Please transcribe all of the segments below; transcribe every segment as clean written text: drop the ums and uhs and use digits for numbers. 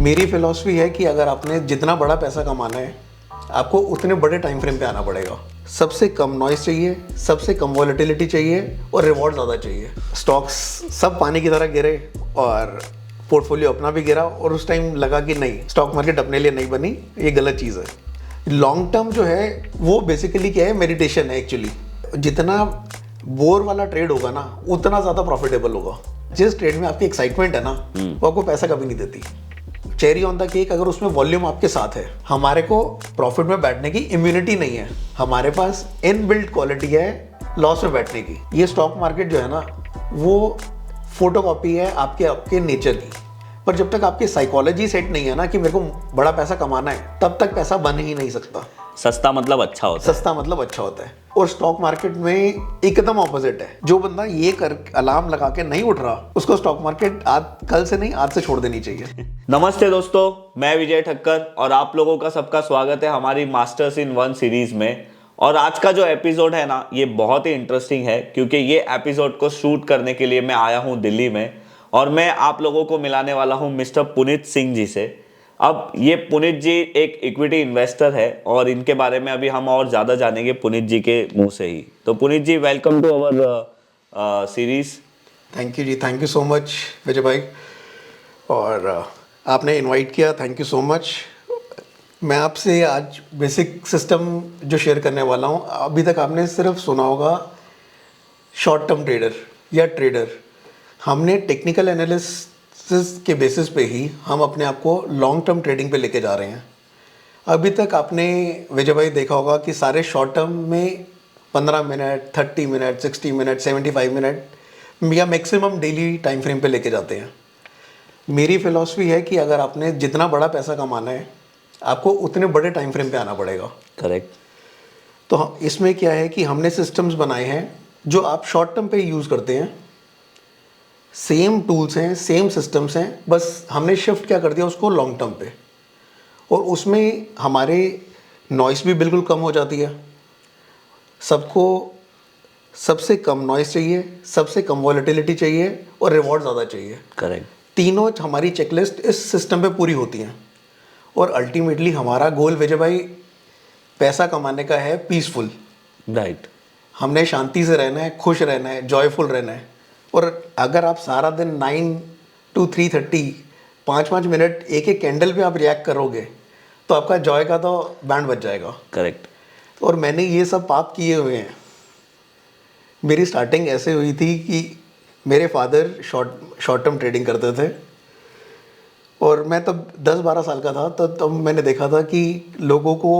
मेरी फिलॉसफी है कि अगर आपने जितना बड़ा पैसा कमाना है आपको उतने बड़े टाइम फ्रेम पे आना पड़ेगा। सबसे कम नॉइस चाहिए, सबसे कम वॉलेटिलिटी चाहिए और रिवॉर्ड ज़्यादा चाहिए। स्टॉक्स सब पानी की तरह गिरे और पोर्टफोलियो अपना भी गिरा और उस टाइम लगा कि नहीं, स्टॉक मार्केट अपने लिए नहीं बनी, ये गलत चीज़ है। लॉन्ग टर्म जो है वो बेसिकली क्या है, मेडिटेशन है एक्चुअली। जितना बोर वाला ट्रेड होगा ना उतना ज़्यादा प्रॉफिटेबल होगा। जिस ट्रेड में आपकी एक्साइटमेंट है ना वो आपको पैसा कभी नहीं देती। चेरी ऑन द केक अगर उसमें वॉल्यूम आपके साथ है। हमारे को प्रॉफिट में बैठने की इम्यूनिटी नहीं है, हमारे पास इनबिल्ट क्वालिटी है लॉस में बैठने की। ये स्टॉक मार्केट जो है ना वो फोटोकॉपी है आपके नेचर की। पर जब तक आपकी साइकोलॉजी सेट नहीं है ना कि मेरे को बड़ा पैसा कमाना है, तब तक पैसा बन ही नहीं सकता। सस्ता मतलब अच्छा होता है। सस्ता मतलब अच्छा होता है। और स्टॉक मार्केट में एकदम ऑपोजिट है। जो बंदा ये कर अलार्म लगा के नहीं उठ रहा, उसको स्टॉक मार्केट आज कल से नहीं, आज से छोड़ देनी चाहिए। नमस्ते दोस्तों, मैं विजय ठक्कर और आप लोगों का सबका स्वागत है हमारी मास्टर्स इन वन सीरीज में। और आज का जो एपिसोड है ना ये बहुत ही इंटरेस्टिंग है, क्योंकि ये एपिसोड को शूट करने के लिए मैं आया हूँ दिल्ली में और मैं आप लोगों को मिलाने वाला हूँ मिस्टर पुनीत सिंह जी से। अब ये पुनीत जी एक इक्विटी इन्वेस्टर है और इनके बारे में अभी हम और ज़्यादा जानेंगे पुनीत जी के मुंह से ही। तो Puneet ji, welcome to our series. Thank you ji, thank you so much Vijay भाई। और आपने इनवाइट किया, थैंक यू सो मच। मैं आपसे आज बेसिक सिस्टम जो शेयर करने वाला हूँ, अभी तक आपने सिर्फ सुना होगा शॉर्ट टर्म ट्रेडर या ट्रेडर। हमने टेक्निकल एनालिसिस के बेसिस पे ही हम अपने आप को लॉन्ग टर्म ट्रेडिंग पे लेके जा रहे हैं। अभी तक आपने विजय भाई देखा होगा कि सारे शॉर्ट टर्म में 15 मिनट, 30 मिनट, 60 मिनट, 75 मिनट या मैक्सिमम डेली टाइम फ्रेम पे लेके जाते हैं। मेरी फिलॉसफी है कि अगर आपने जितना बड़ा पैसा कमाना है आपको उतने बड़े टाइम फ्रेम पे आना पड़ेगा। करेक्ट। तो इसमें क्या है कि हमने सिस्टम्स बनाए हैं जो आप शॉर्ट टर्म पे यूज़ करते हैं। सेम टूल्स हैं, सेम सिस्टम्स हैं, बस हमने शिफ्ट क्या कर दिया उसको लॉन्ग टर्म पे। और उसमें हमारे नॉइस भी बिल्कुल कम हो जाती है। सबको सबसे कम नॉइस चाहिए, सबसे कम वॉलेटिलिटी चाहिए और रिवॉर्ड ज़्यादा चाहिए। करेक्ट। तीनों हमारी चेकलिस्ट इस सिस्टम पे पूरी होती हैं। और अल्टीमेटली हमारा गोल विजय भाई पैसा कमाने का है, पीसफुल। राइट। हमने शांति से रहना है, खुश रहना है, जॉयफुल रहना है। और अगर आप सारा दिन 9 to 3:30 5-5 मिनट एक एक कैंडल पे आप रिएक्ट करोगे तो आपका जॉय का तो बैंड बज जाएगा। करेक्ट। और मैंने ये सब पाप किए हुए हैं। मेरी स्टार्टिंग ऐसे हुई थी कि मेरे फादर शॉर्ट टर्म ट्रेडिंग करते थे और मैं तब 10-12 साल का था। तब मैंने देखा था कि लोगों को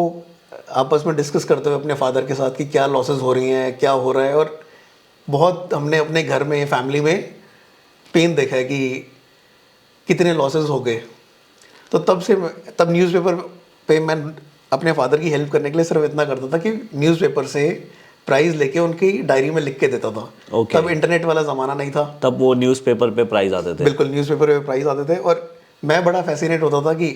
आपस में डिस्कस करते हुए अपने फादर के साथ कि क्या लॉसेस हो रही हैं, क्या हो रहा है। और बहुत हमने अपने घर में, फैमिली में पेन देखा है कि कितने लॉसेस हो गए। तो तब न्यूज़पेपर पे मैं अपने फादर की हेल्प करने के लिए सिर्फ इतना करता था कि न्यूज़पेपर से प्राइस लेके उनकी डायरी में लिख के देता था। Okay. तब इंटरनेट वाला ज़माना नहीं था। तब वो न्यूज़पेपर पे प्राइस आते थे। बिल्कुल, न्यूज़पेपर पे प्राइस आते थे। और मैं बड़ा फैसिनेट होता था कि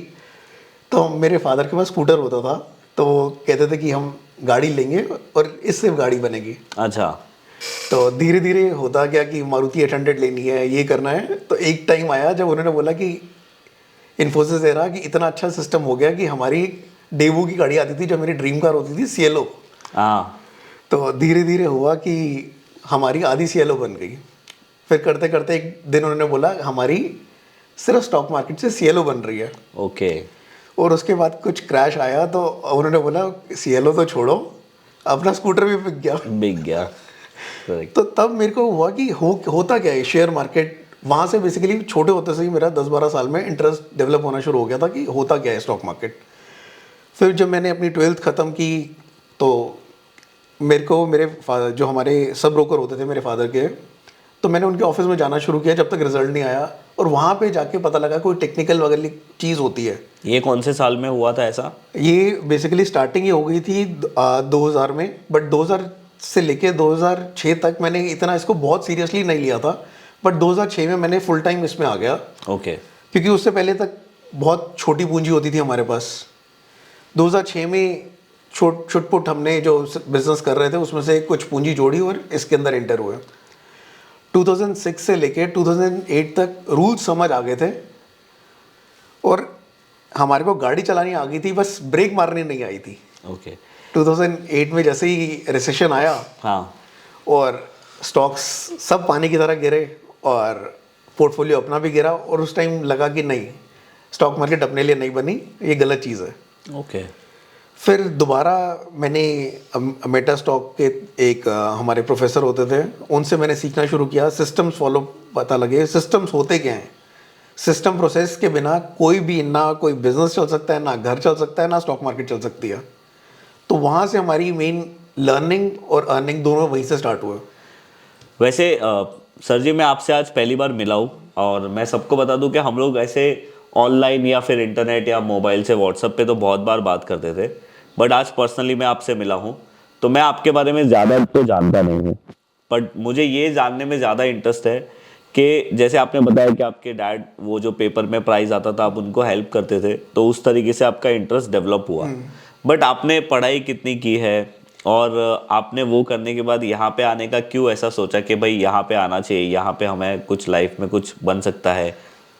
तो मेरे फादर के पास स्कूटर होता था, तो वो कहते थे कि हम गाड़ी लेंगे और इससे गाड़ी बनेगी। अच्छा। तो धीरे धीरे होता गया कि मारुति 800 लेनी है, ये करना है। तो एक टाइम आया जब उन्होंने बोला कि इन्फोसिस एरा कि इतना अच्छा सिस्टम हो गया कि हमारी डेवू की गाड़ी आती थी जो मेरी ड्रीम कार होती थी, सिएलो। हाँ। तो धीरे धीरे हुआ कि हमारी आधी सिएलो बन गई। फिर करते करते एक दिन उन्होंने बोला हमारी सिर्फ स्टॉक मार्केट से सिएलो बन रही है। ओके। और उसके बाद कुछ क्रैश आया तो उन्होंने बोला सिएलो तो छोड़ो, अपना स्कूटर भी बिक गया। बिक गया। तो तब मेरे को हुआ कि होता क्या है शेयर मार्केट। वहाँ से बेसिकली छोटे होते से ही मेरा 10-12 साल में इंटरेस्ट डेवलप होना शुरू हो गया था कि होता क्या है स्टॉक मार्केट। फिर जब मैंने अपनी 12th ख़त्म की तो मेरे को मेरे जो हमारे सब ब्रोकर होते थे मेरे फादर के, तो मैंने उनके ऑफिस में जाना शुरू किया जब तक रिजल्ट नहीं आया। और वहाँ पे जाके पता लगा कोई टेक्निकल वगैरह चीज़ होती है। ये कौन से साल में हुआ था ऐसा? ये बेसिकली स्टार्टिंग ही हो गई थी 2000 में, बट 2000 से लेके 2006 तक मैंने इतना इसको बहुत सीरियसली नहीं लिया था। बट 2006 में मैंने फुल टाइम इसमें आ गया। ओके। क्योंकि उससे पहले तक बहुत छोटी पूंजी होती थी हमारे पास। 2006 में छुटपुट हमने जो बिजनेस कर रहे थे उसमें से कुछ पूंजी जोड़ी और इसके अंदर एंटर हुए। 2006 से लेके 2008 तक रूल्स समझ आ गए थे और हमारे को गाड़ी चलानी आ गई थी, बस ब्रेक मारनी नहीं आई थी। ओके। 2008 में जैसे ही रिसेशन आया हाँ। और स्टॉक्स सब पानी की तरह गिरे और पोर्टफोलियो अपना भी गिरा, और उस टाइम लगा कि नहीं, स्टॉक मार्केट अपने लिए नहीं बनी, ये गलत चीज़ है। ओके। फिर दोबारा मैंने मेटा स्टॉक के एक हमारे प्रोफेसर होते थे, उनसे मैंने सीखना शुरू किया, सिस्टम्स फॉलो पता लगे, सिस्टम्स होते क्या हैं। सिस्टम प्रोसेस के बिना कोई भी, ना कोई बिजनेस चल सकता है, ना घर चल सकता है, ना स्टॉक मार्केट चल सकती है। तो वहाँ से हमारी मेन लर्निंग और अर्निंग दोनों वहीं से स्टार्ट हुए। वैसे सर जी, मैं आपसे आज पहली बार मिला हूँ, और मैं सबको बता दूं कि हम लोग ऐसे ऑनलाइन या फिर इंटरनेट या मोबाइल से व्हाट्सएप पे तो बहुत बार बात करते थे, बट आज पर्सनली मैं आपसे मिला हूँ। तो मैं आपके बारे में ज़्यादा तो जानता नहीं हूँ, बट मुझे ये जानने में ज़्यादा इंटरेस्ट है कि जैसे आपने बताया कि आपके डैड वो जो पेपर में प्राइज़ आता था आप उनको हेल्प करते थे, तो उस तरीके से आपका इंटरेस्ट डेवलप हुआ। बट आपने पढ़ाई कितनी की है, और आपने वो करने के बाद यहाँ पे आने का क्यों ऐसा सोचा कि भाई यहाँ पे आना चाहिए, यहाँ पे हमें कुछ लाइफ में कुछ बन सकता है?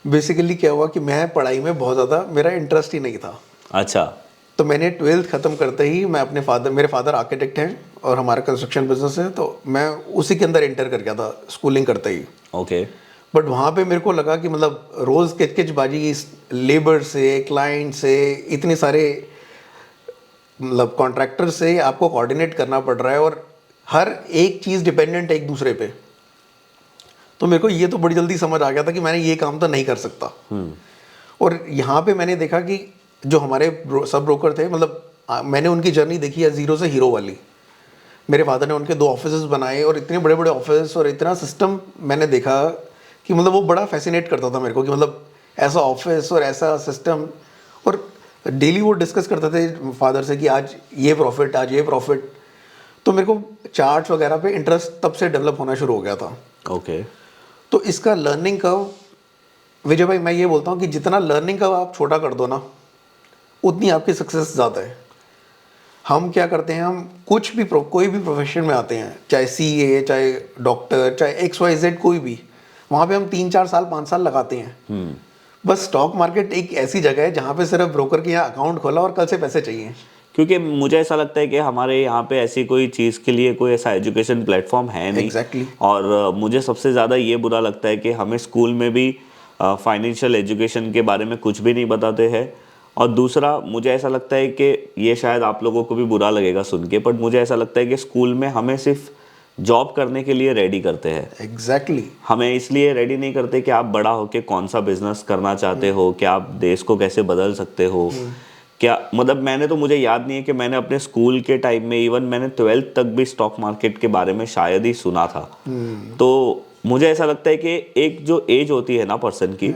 बेसिकली क्या हुआ कि मैं पढ़ाई में बहुत ज़्यादा, मेरा इंटरेस्ट ही नहीं था। अच्छा। तो मैंने 12th ख़त्म करते ही मैं अपने मेरे फादर आर्किटेक्ट हैं और हमारा कंस्ट्रक्शन बिजनेस है, तो मैं उसी के अंदर एंटर कर गया था स्कूलिंग करते ही। ओके। बट वहाँ पे मेरे को लगा कि मतलब रोज़ किचकिचबाजी लेबर से, क्लाइंट से, इतने सारे मतलब कॉन्ट्रैक्टर से आपको कोऑर्डिनेट करना पड़ रहा है, और हर एक चीज़ डिपेंडेंट है एक दूसरे पे। तो मेरे को ये तो बड़ी जल्दी समझ आ गया था कि मैंने ये काम तो नहीं कर सकता। और यहाँ पे मैंने देखा कि जो हमारे सब ब्रोकर थे, मतलब मैंने उनकी जर्नी देखी है ज़ीरो से हीरो वाली। मेरे फादर ने उनके 2 ऑफिस बनाए, और इतने बड़े बड़े ऑफिस और इतना सिस्टम मैंने देखा कि मतलब वो बड़ा फैसिनेट करता था मेरे को कि मतलब ऐसा ऑफिस और ऐसा सिस्टम। और डेली वो डिस्कस करते थे फादर से कि आज ये प्रॉफिट, आज ये प्रॉफिट। तो मेरे को चार्ट्स वगैरह पे इंटरेस्ट तब से डेवलप होना शुरू हो गया था। ओके। तो इसका लर्निंग कर्व, विजय भाई मैं ये बोलता हूँ कि जितना लर्निंग कर्व आप छोटा कर दो ना, उतनी आपकी सक्सेस ज़्यादा है। हम क्या करते हैं, हम कुछ भी कोई भी प्रोफेशन में आते हैं, चाहे CA, चाहे डॉक्टर, चाहे XYZ, कोई भी, वहाँ पे हम 3-4 साल 5 साल लगाते हैं। बस स्टॉक मार्केट एक ऐसी जगह है जहाँ पे सिर्फ ब्रोकर के यहाँ अकाउंट खोला और कल से पैसे चाहिए। क्योंकि मुझे ऐसा लगता है कि हमारे यहाँ पे ऐसी कोई चीज़ के लिए कोई ऐसा एजुकेशन प्लेटफॉर्म है नहीं। Exactly. और मुझे सबसे ज़्यादा ये बुरा लगता है कि हमें स्कूल में भी फाइनेंशियल एजुकेशन के बारे में कुछ भी नहीं बताते हैं। और दूसरा, मुझे ऐसा लगता है कि ये शायद आप लोगों को भी बुरा लगेगा सुन के, बट मुझे ऐसा लगता है कि स्कूल में हमें सिर्फ जॉब करने के लिए रेडी करते हैं। Exactly. हमें इसलिए रेडी नहीं करते कि आप बड़ा होके कौन सा बिजनेस करना चाहते हो, कि आप देश को कैसे बदल सकते हो, क्या मतलब। मैंने तो, मुझे याद नहीं है कि मैंने अपने स्कूल के टाइम में, इवन मैंने 12th तक भी स्टॉक मार्केट के बारे में शायद ही सुना था। तो मुझे ऐसा लगता है कि एक जो एज होती है ना पर्सन की,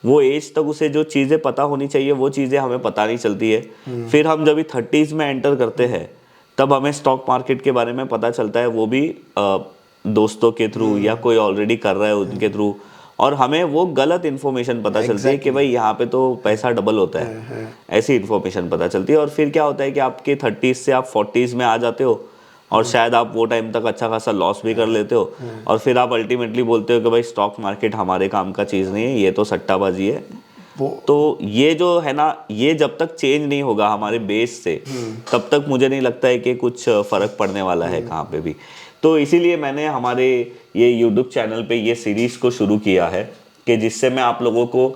वो एज तक उसे जो चीज़ें पता होनी चाहिए वो चीज़ें हमें पता नहीं चलती है। फिर हम जब 30s में एंटर करते हैं तब हमें स्टॉक मार्केट के बारे में पता चलता है, वो भी दोस्तों के थ्रू या कोई ऑलरेडी कर रहा है उनके थ्रू, और हमें वो गलत इन्फॉर्मेशन पता चलती है कि भाई यहाँ पे तो पैसा डबल होता है, ऐसी इन्फॉर्मेशन पता चलती है। और फिर क्या होता है कि आपके 30s से आप 40s में आ जाते हो, और शायद आप वो टाइम तक अच्छा खासा लॉस भी कर लेते हो, और फिर आप अल्टीमेटली बोलते हो कि भाई स्टॉक मार्केट हमारे काम का चीज़ नहीं है, ये तो सट्टाबाजी है। तो ये जो है ना, ये जब तक चेंज नहीं होगा हमारे बेस से, तब तक मुझे नहीं लगता है कि कुछ फ़र्क पड़ने वाला है कहाँ पे भी। तो इसीलिए मैंने हमारे ये यूट्यूब चैनल पे ये सीरीज़ को शुरू किया है कि जिससे मैं आप लोगों को,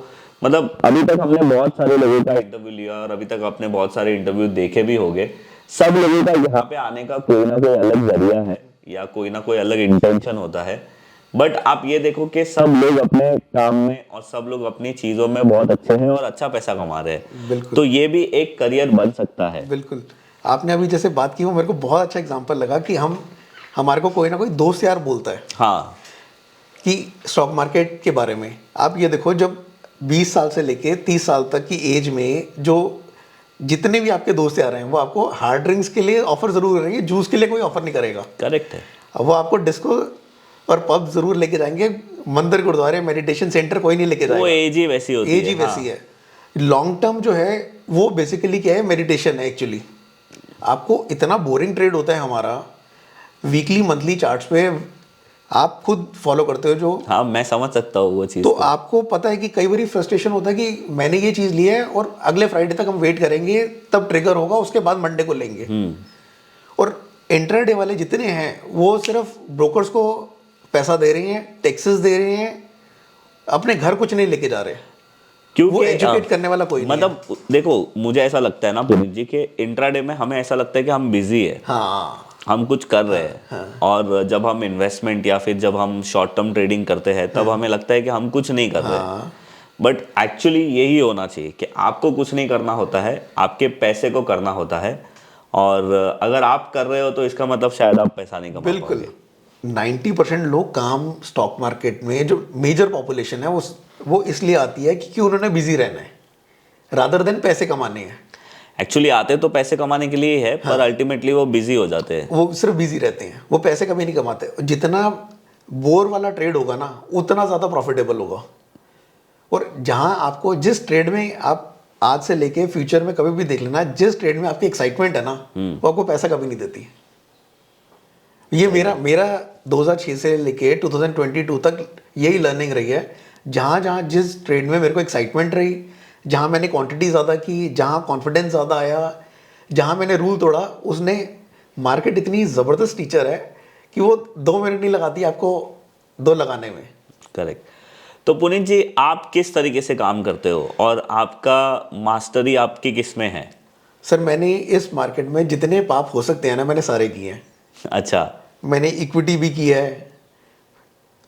मतलब अभी तक हमने बहुत सारे लोगों का इंटरव्यू लिया, और अभी तक आपने बहुत सारे इंटरव्यू देखे भी होंगे। सब लोगों का यहाँ पे आने का कोई ना कोई अलग जरिया है, या कोई ना कोई अलग इंटेंशन होता है, बट आप ये देखो कि सब लोग अपने काम में और सब लोग अपनी चीज़ों में बहुत अच्छे हैं और अच्छा पैसा कमा रहे हैं। बिल्कुल। तो ये भी एक करियर बन सकता है। बिल्कुल। आपने अभी जैसे बात की, वो मेरे को बहुत अच्छा एग्जांपल लगा कि हमारे को कोई ना कोई दोस्त यार बोलता है हाँ, कि स्टॉक मार्केट के बारे में। आप ये देखो, जब 20 साल से लेके 30 साल तक की एज में जो जितने भी आपके दोस्त आ रहे हैं, वो आपको हार्ड ड्रिंक्स के लिए ऑफर जरूर करेंगे, जूस के लिए कोई ऑफर नहीं करेगा। करेक्ट है। वो आपको डिस्को और पब जरूर लेके जाएंगे, मंदिर, गुरुद्वारे, मेडिटेशन सेंटर कोई नहीं लेके जाएगा। वो एज ही वैसी होती है। एज ही वैसी है। लॉन्ग टर्म जो है वो बेसिकली क्या है, मेडिटेशन है एक्चुअली। आपको इतना बोरिंग ट्रेड होता है हमारा, वीकली मंथली चार्ट्स पे आप खुद फॉलो करते हो जो, हाँ मैं समझ सकता हूँ वो चीज़। तो आपको पता है कि कई बार फ्रस्ट्रेशन होता है कि मैंने ये चीज़ ली है और अगले फ्राइडे तक हम वेट करेंगे, तब ट्रिगर होगा, उसके बाद मंडे को लेंगे। और इंट्राडे वाले जितने हैं वो सिर्फ ब्रोकर्स को पैसा दे रही हैं, टैक्सेस दे रहे हैं, अपने घर कुछ नहीं लेके जा रहे, क्योंकि वो एजुकेट करने वाला कोई नहीं है। मतलब देखो मुझे ऐसा लगता है ना पुनीत जी कि इंट्राडे में हमें ऐसा लगता है कि हम बिजी है, हाँ, हम कुछ कर रहे हैं, और जब हम इन्वेस्टमेंट या फिर जब हम शॉर्ट टर्म ट्रेडिंग करते हैं तब हमें लगता है कि हम कुछ नहीं कर रहे हैं। बट एक्चुअली यही होना चाहिए कि आपको कुछ नहीं करना होता है, आपके पैसे को करना होता है, और अगर आप कर रहे हो तो इसका मतलब शायद आप पैसा नहीं कमा बिल्कुल। पाओगे। 90% लोग काम स्टॉक मार्केट में, जो मेजर पॉपुलेशन है वो इसलिए आती है क्योंकि उन्होंने बिजी रहना है रादर देन पैसे कमाने हैं। एक्चुअली आते तो पैसे कमाने के लिए ही है, पर अल्टीमेटली वो बिजी हो जाते हैं, वो सिर्फ बिजी रहते हैं, वो पैसे कभी नहीं कमाते। जितना बोर वाला ट्रेड होगा ना उतना ज़्यादा प्रॉफिटेबल होगा। और जहां आपको जिस ट्रेड में आप आज से लेके फ्यूचर में कभी भी देख लेना, जिस ट्रेड में आपकी एक्साइटमेंट है ना वो आपको पैसा कभी नहीं देती। ये मेरा 2006 से लेके 2022 तक यही लर्निंग रही है। जहां जहां जिस ट्रेड में मेरे को एक्साइटमेंट रही, जहां मैंने क्वांटिटी ज़्यादा की, जहां कॉन्फिडेंस ज़्यादा आया, जहां मैंने रूल तोड़ा, उसने मार्केट इतनी ज़बरदस्त टीचर है कि वो 2 मिनट नहीं लगाती आपको 2 लगाने में। करेक्ट। तो पुनीत जी आप किस तरीके से काम करते हो और आपका मास्टरी आपकी किस में है? सर मैंने इस मार्केट में जितने पाप हो सकते हैं ना मैंने सारे किए हैं। अच्छा। मैंने इक्विटी भी की है,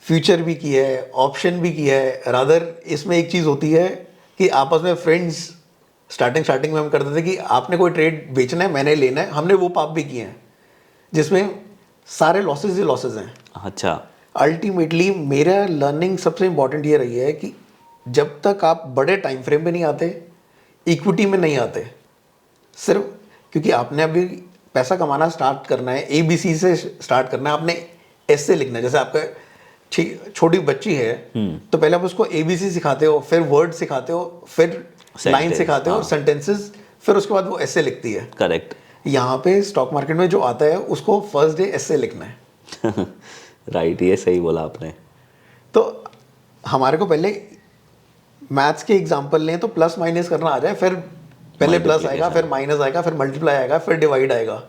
फ्यूचर भी की है, ऑप्शन भी किया है। रादर इसमें एक चीज़ होती है कि आपस में फ्रेंड्स स्टार्टिंग में हम करते थे कि आपने कोई ट्रेड बेचना है, मैंने लेना है। हमने वो पाप भी किए हैं जिसमें सारे लॉसेज ही लॉसेज हैं। अच्छा। अल्टीमेटली मेरा लर्निंग सबसे इम्पॉर्टेंट ये रही है कि जब तक आप बड़े टाइम फ्रेम में नहीं आते, इक्विटी में नहीं आते, सिर्फ क्योंकि आपने अभी पैसा कमाना स्टार्ट करना है, ABC से स्टार्ट करना है, आपने S से लिखना है। जैसे आपका छोटी बच्ची है तो पहले आप उसको ABC सिखाते हो, फिर वर्ड सिखाते हो, फिर लाइन सिखाते हो, सेंटेंसेस, फिर उसके बाद वो S से लिखती है। करेक्ट। यहाँ पे स्टॉक मार्केट में जो आता है उसको फर्स्ट डे S से लिखना है। राइट, ये सही बोला आपने। तो हमारे को पहले मैथ्स के एग्जांपल लें तो प्लस माइनस करना आ जाए, फिर पहले प्लस आएगा, फिर माइनस आएगा, फिर मल्टीप्लाई आएगा, फिर डिवाइड आएगा।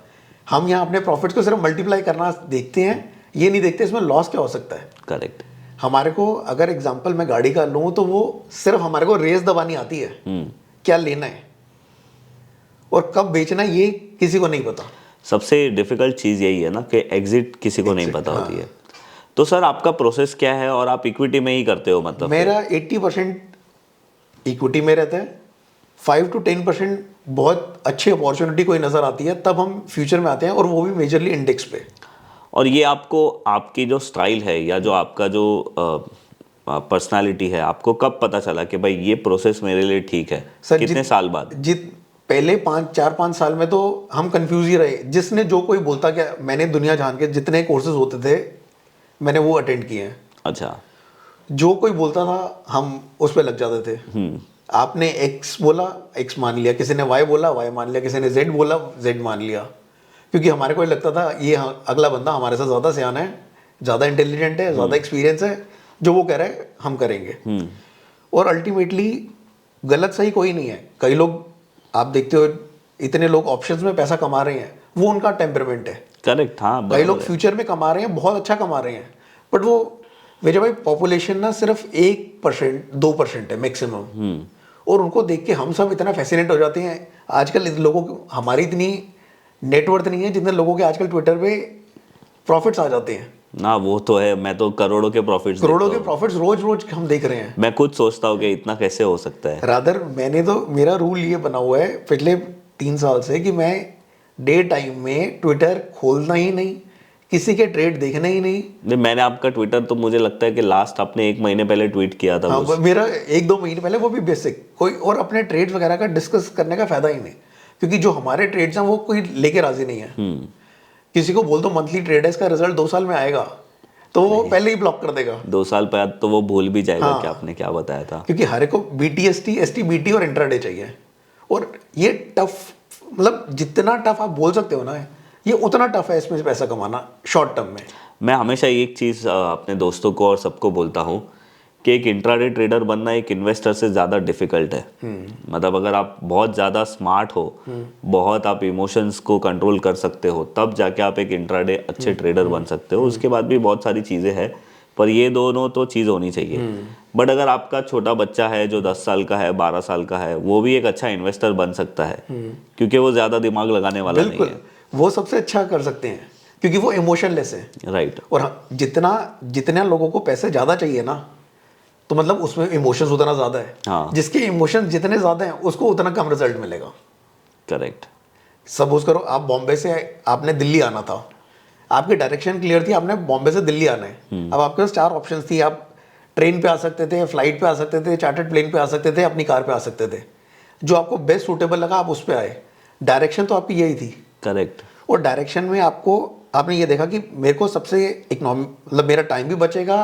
हम यहाँ अपने प्रॉफिट्स को सिर्फ मल्टीप्लाई करना देखते हैं, ये नहीं देखते इसमें लॉस क्या हो सकता है। करेक्ट। हमारे को अगर एग्जांपल मैं गाड़ी का लूँ तो वो सिर्फ हमारे को रेस दबानी आती है, क्या लेना है और कब बेचना है ये किसी को नहीं पता। सबसे डिफिकल्ट चीज़ यही है ना कि एग्जिट किसी को नहीं पता होती है। तो सर आपका प्रोसेस क्या है और आप इक्विटी में ही करते हो? मतलब मेरा 80% इक्विटी में रहता है, 5 to 10% बहुत अच्छी अपॉर्चुनिटी कोई नज़र आती है तब हम फ्यूचर में आते हैं, और वो भी मेजरली इंडेक्स पे। और ये आपको आपकी जो स्टाइल है या जो आपका जो पर्सनालिटी है, आपको कब पता चला कि भाई ये प्रोसेस मेरे लिए ठीक है? सर कितने साल बाद? पहले 4-5 साल में तो हम कंफ्यूज ही रहे। जिसने जो कोई बोलता, क्या मैंने दुनिया जान के जितने कोर्सेज होते थे मैंने वो अटेंड किए हैं। अच्छा। जो कोई बोलता था हम उस पर लग जाते थे। आपने X बोला, X मान लिया, किसी ने Y बोला, Y मान लिया, किसी ने Z बोला, Z मान लिया, क्योंकि हमारे को लगता था ये अगला बंदा हमारे से ज़्यादा सियाना है, ज़्यादा इंटेलिजेंट है, ज़्यादा एक्सपीरियंस है, जो वो कह रहा है हम करेंगे। और अल्टीमेटली गलत सही कोई नहीं है। कई लोग आप देखते हो इतने लोग ऑप्शंस में पैसा कमा रहे हैं, वो उनका टेम्परमेंट है। करेक्ट। हाँ, कई लोग फ्यूचर में कमा रहे हैं, बहुत अच्छा कमा रहे हैं, बट वो मेरे भाई पॉपुलेशन ना सिर्फ 1% 2% है मैक्सिमम, और उनको देख के हम सब इतना फैसिनेट हो जाते हैं। आजकल लोगों को हमारी इतनी नेटवर्थ नहीं है जितने लोगों के आजकल ट्विटर पे प्रॉफिट्स आ जाते हैं ना। वो तो है, मैं तो करोड़ों के प्रॉफिट्स रोज रोज हम देख रहे हैं। मैं खुद सोचता हूँ कि इतना कैसे हो सकता है। रादर मेरा रूल ये बना हुआ है पिछले 3 साल से कि मैं डे टाइम में ट्विटर खोलना ही नहीं, किसी के ट्रेड देखना ही नहीं। मैंने आपका ट्विटर तो मुझे लगता है कि लास्ट आपने 1 महीने पहले ट्वीट किया था। हाँ, मेरा 1-2 महीने पहले, वो भी बेसिक कोई, और अपने ट्रेड वगैरह का डिस्कस करने का फायदा ही नहीं, क्योंकि जो हमारे ट्रेड्स हैं वो कोई लेके राजी नहीं है। किसी को बोल दो मंथली ट्रेड है, इसका रिजल्ट 2 साल में आएगा, तो वो पहले ही ब्लॉक कर देगा। 2 साल बाद तो वो भूल भी जाएगा कि आपने क्या बताया था, क्योंकि हर एक को BTST STBT और इंट्राडे चाहिए। और ये टफ, मतलब जितना टफ आप बोल सकते हो ना, ये उतना टफ है इसमें से पैसा कमाना शॉर्ट टर्म में। मैं हमेशा एक चीज़ अपने दोस्तों को और सबको बोलता हूँ कि एक इंट्राडे ट्रेडर बनना एक इन्वेस्टर से ज़्यादा डिफिकल्ट है। मतलब अगर आप बहुत ज़्यादा स्मार्ट हो, बहुत आप इमोशंस को कंट्रोल कर सकते हो, तब जाके आप एक इंट्राडे अच्छे ट्रेडर बन सकते हो। उसके बाद भी बहुत सारी चीज़ें हैं, पर ये दोनों तो चीज़ होनी चाहिए। बट अगर आपका छोटा बच्चा है जो 10 साल का है, 12 साल का है, वो भी एक अच्छा इन्वेस्टर बन सकता है, क्योंकि वो ज़्यादा दिमाग लगाने वाला नहीं बिल्कुल है। वो सबसे अच्छा कर सकते हैं क्योंकि वो इमोशनलेस है। राइट। और हाँ, जितना लोगों को पैसे ज़्यादा चाहिए ना, तो मतलब उसमें इमोशंस उतना ज़्यादा है। हाँ। जिसके इमोशंस जितने ज़्यादा हैं उसको उतना कम रिजल्ट मिलेगा। करेक्ट। सपोज करो आप बॉम्बे से आपने दिल्ली आना था, आपकी डायरेक्शन क्लियर थी, आपने बॉम्बे से दिल्ली आना है। अब आपके पास 4 ऑप्शंस थी, आप ट्रेन पे आ सकते थे, फ्लाइट पे आ सकते थे, चार्टर्ड प्लेन पे आ सकते थे, अपनी कार पे आ सकते थे। जो आपको बेस्ट सूटेबल लगा आप उस पर आए। डायरेक्शन तो आपकी यही थी। करेक्ट। और डायरेक्शन में आपने ये देखा कि मेरे को सबसे मतलब मेरा टाइम भी बचेगा,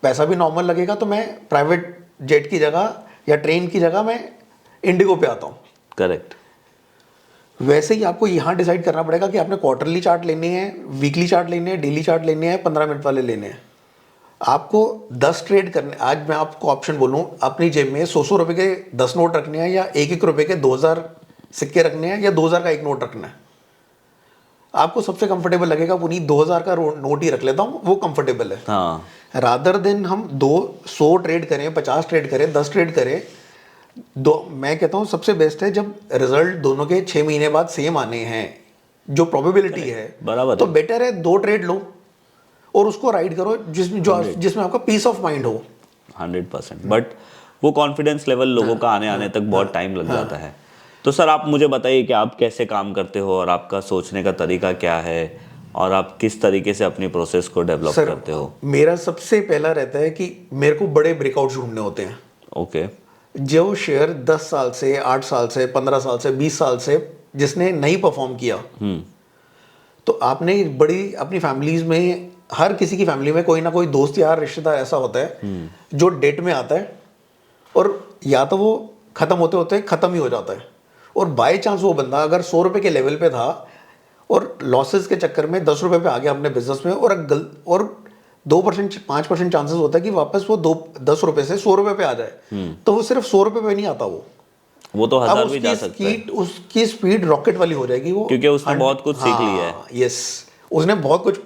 पैसा भी नॉर्मल लगेगा, तो मैं प्राइवेट जेट की जगह या ट्रेन की जगह मैं इंडिगो पे आता हूँ। करेक्ट। वैसे ही आपको यहाँ डिसाइड करना पड़ेगा कि आपने क्वार्टरली चार्ट लेने हैं, वीकली चार्ट लेने हैं, डेली चार्ट लेने हैं, 15 मिनट वाले लेने हैं। आपको 10 ट्रेड करने, आज मैं आपको ऑप्शन बोलूँ, अपनी जेब में 100 रुपए के 10 नोट रखने हैं या 1 रुपए के 2000 सिक्के रखने हैं या 2000 का 1 नोट रखना है। आपको सबसे कंफर्टेबल लगेगा पुनीत 2000 का नोट ही रख लेता हूँ, वो कंफर्टेबल है। हाँ। रादर देन हम 200 ट्रेड करें, 50 ट्रेड करें, 10 ट्रेड करें। मैं कहता हूँ सबसे बेस्ट है जब रिजल्ट दोनों के 6 महीने बाद सेम आने हैं, जो प्रोबेबिलिटी है बराबर तो है। बेटर है 2 ट्रेड लो और उसको राइड करो जिसमें आपका पीस ऑफ माइंड हो। 100%। बट वो कॉन्फिडेंस लेवल लोगों का आने तक बहुत टाइम लग जाता है। तो सर आप मुझे बताइए कि आप कैसे काम करते हो और आपका सोचने का तरीका क्या है और आप किस तरीके से अपनी प्रोसेस को डेवलप करते हो? मेरा सबसे पहला रहता है कि मेरे को बड़े ब्रेकआउट ढूंढने होते हैं। ओके। जो शेयर 10 साल से, 8 साल से, 15 साल से, 20 साल से जिसने नहीं परफॉर्म किया, तो आपने बड़ी अपनी फैमिलीज में, हर किसी की फैमिली में कोई ना कोई दोस्त यार रिश्तेदार ऐसा होता है जो डेट में आता है और या तो वो खत्म होते होते खत्म ही हो जाता है। और बाय चांस वो बंदा अगर 100 रुपए के लेवल पे था और लॉसेस के चक्कर में 10 रुपए पे आ गया अपने बिजनेस में, और 2% 5% चांसेस होता है कि वापस वो 10 रुपए से 100 रुपए पे आ जाए। तो वो सिर्फ 100 रुपए पे नहीं आता, वो तो 1000 अब भी जा सकता है, उसकी स्पीड रॉकेट वाली हो जाएगी वो, क्योंकि उसने बहुत कुछ सीख लिया है। यस, उसने बहुत कुछ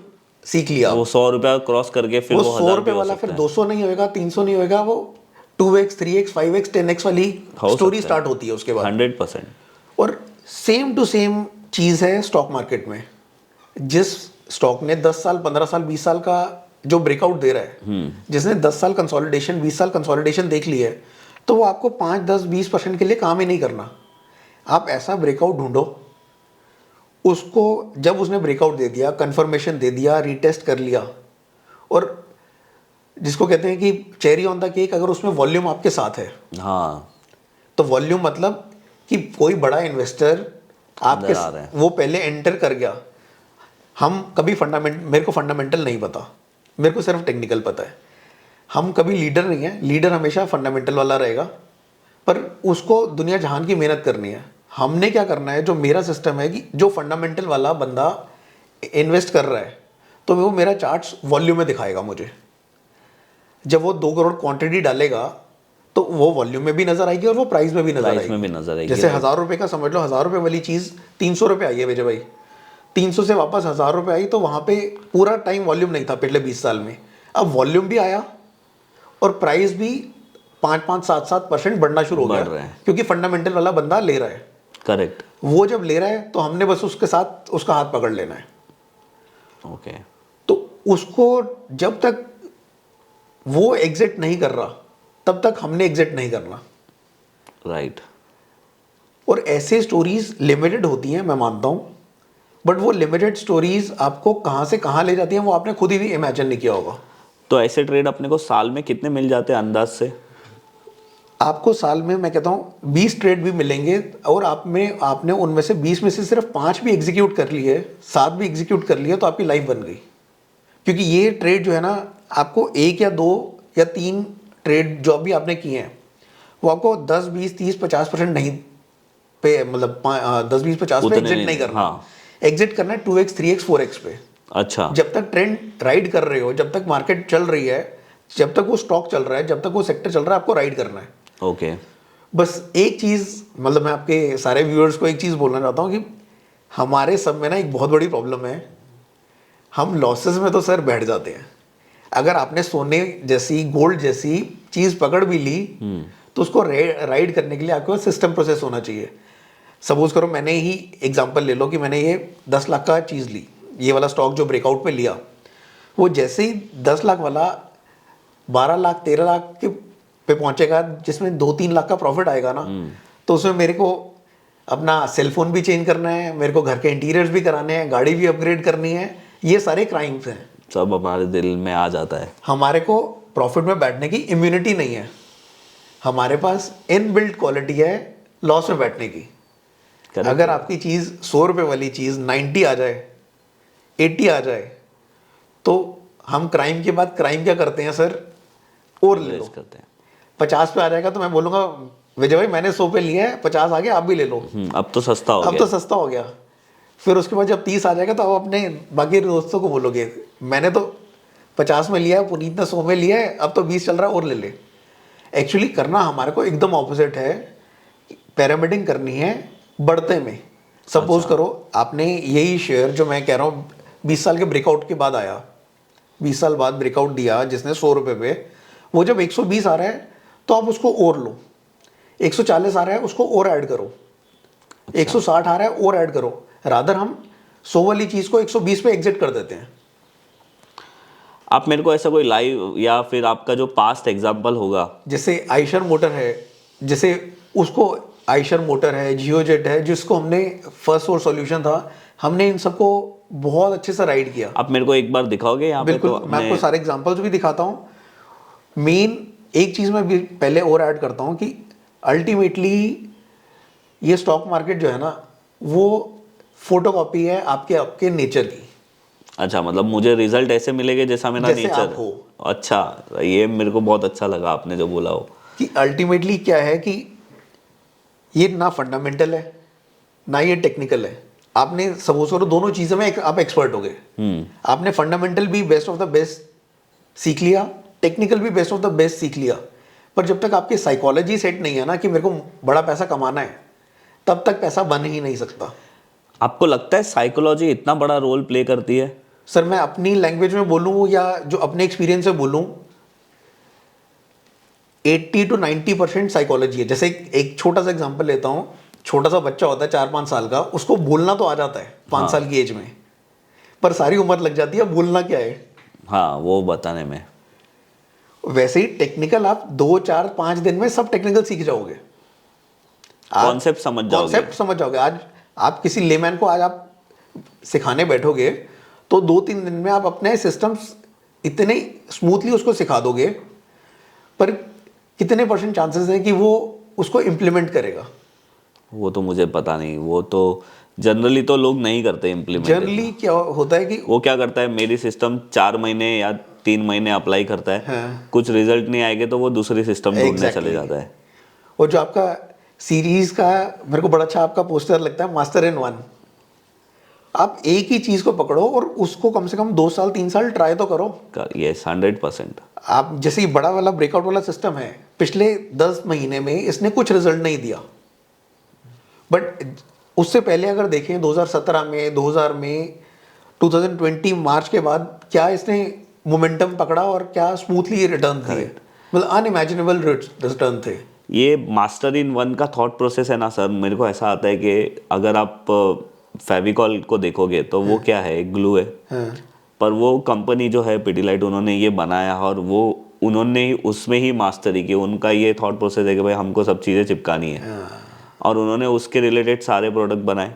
सीख लिया। वो 100 रुपया क्रॉस करके फिर वो 100 रुपए वाला फिर 200 नहीं होएगा, 300 नहीं होएगा, वो 2x 3x 5x 10x वाली स्टोरी स्टार्ट होती है उसके बाद। 100%। और सेम टू सेम चीज है स्टॉक मार्केट में। जिस स्टॉक ने 10 साल 15 साल 20 साल का जो ब्रेकआउट दे रहा है, जिसने 10 साल कंसोलिडेशन 20 साल कंसोलिडेशन देख ली है, तो वो आपको 5 10 20% के लिए काम ही नहीं करना। आप ऐसा ब्रेकआउट ढूंढो, उसको जब उसने ब्रेकआउट दे दिया, कंफर्मेशन दे दिया, रीटेस्ट कर लिया, और जिसको कहते हैं कि चेरी ऑन द केक, अगर उसमें वॉल्यूम आपके साथ है, हाँ, तो वॉल्यूम मतलब कि कोई बड़ा इन्वेस्टर आपके वो पहले एंटर कर गया। हम कभी मेरे को फंडामेंटल नहीं पता, मेरे को सिर्फ टेक्निकल पता है। हम कभी लीडर नहीं है, लीडर हमेशा फंडामेंटल वाला रहेगा, पर उसको दुनिया जहान की मेहनत करनी है। हमने क्या करना है, जो मेरा सिस्टम है कि जो फंडामेंटल वाला बंदा इन्वेस्ट कर रहा है, तो वो मेरा चार्ट्स वॉल्यूम में दिखाएगा मुझे। जब वो 2 करोड़ क्वांटिटी डालेगा तो वो वॉल्यूम में भी नजर आएगी और वो प्राइस में भी नजर आएगी। जैसे 1000 रुपए का समझ लो, 1000 रुपए वाली चीज 300 रुपए आई है विजय भाई, 300 से वापस 1000 रुपए आई, तो वहां पे पूरा टाइम वॉल्यूम नहीं था पिछले 20 साल में। अब वॉल्यूम भी आया और प्राइस भी 5-5 7-7% बढ़ना शुरू हो गया, क्योंकि फंडामेंटल वाला बंदा ले रहा है। करेक्ट। वो जब ले रहा है तो हमने बस उसके साथ उसका हाथ पकड़ लेना है। ओके। तो उसको जब तक वो एग्जिट नहीं कर रहा, तब तक हमने एग्जिट नहीं करना। राइट। और ऐसे स्टोरीज लिमिटेड होती हैं, मैं मानता हूं, बट वो लिमिटेड स्टोरीज आपको कहां से कहां ले जाती हैं वो आपने खुद ही भी इमेजिन नहीं किया होगा। तो ऐसे ट्रेड अपने को साल में कितने मिल जाते हैं अंदाज से? आपको साल में मैं कहता हूं 20 ट्रेड भी मिलेंगे, और आपने उनमें से 20 में से सिर्फ 5 भी एग्जीक्यूट कर लिए, 7 भी एग्जीक्यूट कर लिए, तो आपकी लाइफ बन गई। क्योंकि ये ट्रेड जो है ना, आपको 1 या 2 या 3 ट्रेड जो अभी आपने किए हैं, वो आपको 10 20 30 50% नहीं पे, मतलब 10 20 50 पे एग्जिट नहीं करना। एग्जिट करना है 2x 3x 4x पे। अच्छा, जब तक ट्रेंड राइड कर रहे हो, जब तक मार्केट चल रही है, जब तक वो स्टॉक चल रहा है, जब तक वो सेक्टर चल रहा है, आपको राइड करना है। ओके, बस एक चीज़, मतलब मैं आपके सारे व्यूअर्स को एक चीज़ बोलना चाहता हूँ कि हमारे सब में ना एक बहुत बड़ी प्रॉब्लम है, हम लॉसेस में तो सर बैठ जाते हैं। अगर आपने सोने जैसी, गोल्ड जैसी चीज़ पकड़ भी ली, तो उसको राइड करने के लिए आपके पास सिस्टम प्रोसेस होना चाहिए। सपोज करो मैंने ही एग्जांपल ले लो कि मैंने ये 10 लाख का चीज़ ली, ये वाला स्टॉक जो ब्रेकआउट पे लिया, वो जैसे ही 10 लाख वाला 12 लाख 13 लाख के पे पहुंचेगा, जिसमें 2-3 लाख का प्रॉफिट आएगा ना, तो उसमें मेरे को अपना सेलफोन भी चेंज करना है, मेरे को घर के इंटीरियर्स भी कराने हैं, गाड़ी भी अपग्रेड करनी है। ये सारे क्राइम्स हैं, सब हमारे दिल में आ जाता है। हमारे को प्रॉफिट में बैठने की इम्यूनिटी नहीं है, हमारे पास इनबिल्ट क्वालिटी है लॉस में बैठने की। Correct. अगर आपकी चीज़ 100 रुपये वाली चीज़ 90 आ जाए, 80 आ जाए, तो हम क्राइम के बाद क्राइम क्या करते हैं सर, और ले लो। करते हैं 50 पे आ जाएगा तो मैं बोलूँगा विजय भाई मैंने 100 पे लिया है, 50 आ गया आप भी ले लो। अब तो सस्ता हो अब गया। तो सस्ता हो गया। फिर उसके बाद जब 30 आ जाएगा तो आप अपने बाकी दोस्तों को बोलोगे मैंने तो 50 में लिया है, पुनीत ने 100 में लिया है, अब तो 20 चल रहा है और ले ले। एक्चुअली करना हमारे को एकदम ऑपोजिट है, पैरामीडिंग करनी है बढ़ते में। सपोज करो आपने यही शेयर जो मैं कह रहा हूँ 20 साल के ब्रेकआउट के बाद आया, 20 साल बाद ब्रेकआउट दिया जिसने 100 रुपये पे, वो जब 120 आ रहा है तो आप उसको और लो, 140 आ रहा है उसको और ऐड करो, 160 आ रहा है और ऐड करो। रादर हम 100 वाली चीज़ को 120 पे एग्जिट कर देते हैं। आप मेरे को ऐसा कोई लाइव या फिर आपका जो पास्ट एग्जांपल होगा, जैसे आयशर मोटर है, जैसे उसको आयशर मोटर है, जियोजेट है, जिसको हमने फर्स्ट सोर्स सॉल्यूशन था, हमने इन सबको बहुत अच्छे से राइड किया। आप मेरे को एक बार दिखाओगे यहाँ पे? बिल्कुल, तो मैं आपको सारे एग्जांपल्स भी दिखाता हूँ। मेन एक चीज़ मैं भी पहले और ऐड करता हूँ कि अल्टीमेटली ये स्टॉक मार्केट जो है ना, वो फोटोकॉपी है आपके आपके नेचर की। अच्छा, मतलब मुझे रिजल्ट ऐसे मिलेंगे जैसा मेरा जैसे नेचर आप हो। अच्छा, ये मेरे को बहुत अच्छा लगा आपने जो बोला हो कि अल्टीमेटली क्या है कि ये ना फंडामेंटल है ना ये टेक्निकल है। आपने सपोज करो दोनों चीज़ों में आप एक्सपर्ट हो गए। आपने फंडामेंटल भी बेस्ट ऑफ द बेस्ट सीख लिया, टेक्निकल भी बेस्ट ऑफ द बेस्ट सीख लिया, पर जब तक आपकी साइकोलॉजी सेट नहीं है ना कि मेरे को बड़ा पैसा कमाना है, तब तक पैसा बन ही नहीं सकता। आपको लगता है साइकोलॉजी इतना बड़ा रोल प्ले करती है? सर मैं अपनी लैंग्वेज में बोलूँ या जो अपने एक्सपीरियंस से बोलूँ, 80 to 90% साइकोलॉजी है। जैसे एक छोटा सा एग्जांपल लेता हूँ, छोटा सा बच्चा होता है 4-5 साल का, उसको बोलना तो आ जाता है 5 साल की एज में, पर सारी उम्र लग जाती है बोलना क्या है। हाँ, वो बताने में। वैसे ही टेक्निकल आप 2-4-5 दिन में सब टेक्निकल सीख जाओगे, कॉन्सेप्ट समझ जाओगे। कॉन्सेप्ट समझ जाओगे। आज आप किसी लेमैन को आज आप सिखाने बैठोगे तो 2-3 दिन में आप अपने सिस्टम्स इतने स्मूथली उसको सिखा दोगे, पर कितने % चांसेस हैं कि वो उसको इम्प्लीमेंट करेगा? वो तो मुझे पता नहीं, वो तो जनरली तो लोग नहीं करते इम्प्लीमेंट। जनरली क्या होता है कि वो क्या करता है, मेरी सिस्टम 4 महीने या 3 महीने अप्लाई करता है, हाँ। कुछ रिजल्ट नहीं आएंगे तो वो दूसरी सिस्टम ढूंढने Exactly. चले जाता है। और जो आपका सीरीज का मेरे को बड़ा अच्छा आपका पोस्टर लगता है, मास्टर इन वन। आप एक ही चीज को पकड़ो और उसको कम से कम 2 साल 3 साल ट्राई तो करो। यस, 100%। आप जैसे ये बड़ा वाला ब्रेकआउट वाला सिस्टम है, पिछले 10 महीने में इसने कुछ रिजल्ट नहीं दिया, बट उससे पहले अगर देखें 2017 में, 2000 में, 2020 मार्च के बाद क्या इसने मोमेंटम पकड़ा और क्या स्मूथली रिटर्न थे, मतलब अनइमेजिनेबल रिटर्न थे। ये मास्टर इन वन का थॉट प्रोसेस है ना सर, मेरे को ऐसा आता है कि अगर आप फेविकॉल को देखोगे तो वो क्या है, एक ग्लू है। हाँ। पर वो कंपनी जो है पिडिलाइट, उन्होंने ये बनाया और वो उन्होंने ही उसमें ही मास्टरी की। उनका ये थॉट प्रोसेस है कि भाई हमको सब चीज़ें चिपकानी है, और उन्होंने उसके रिलेटेड सारे प्रोडक्ट बनाए।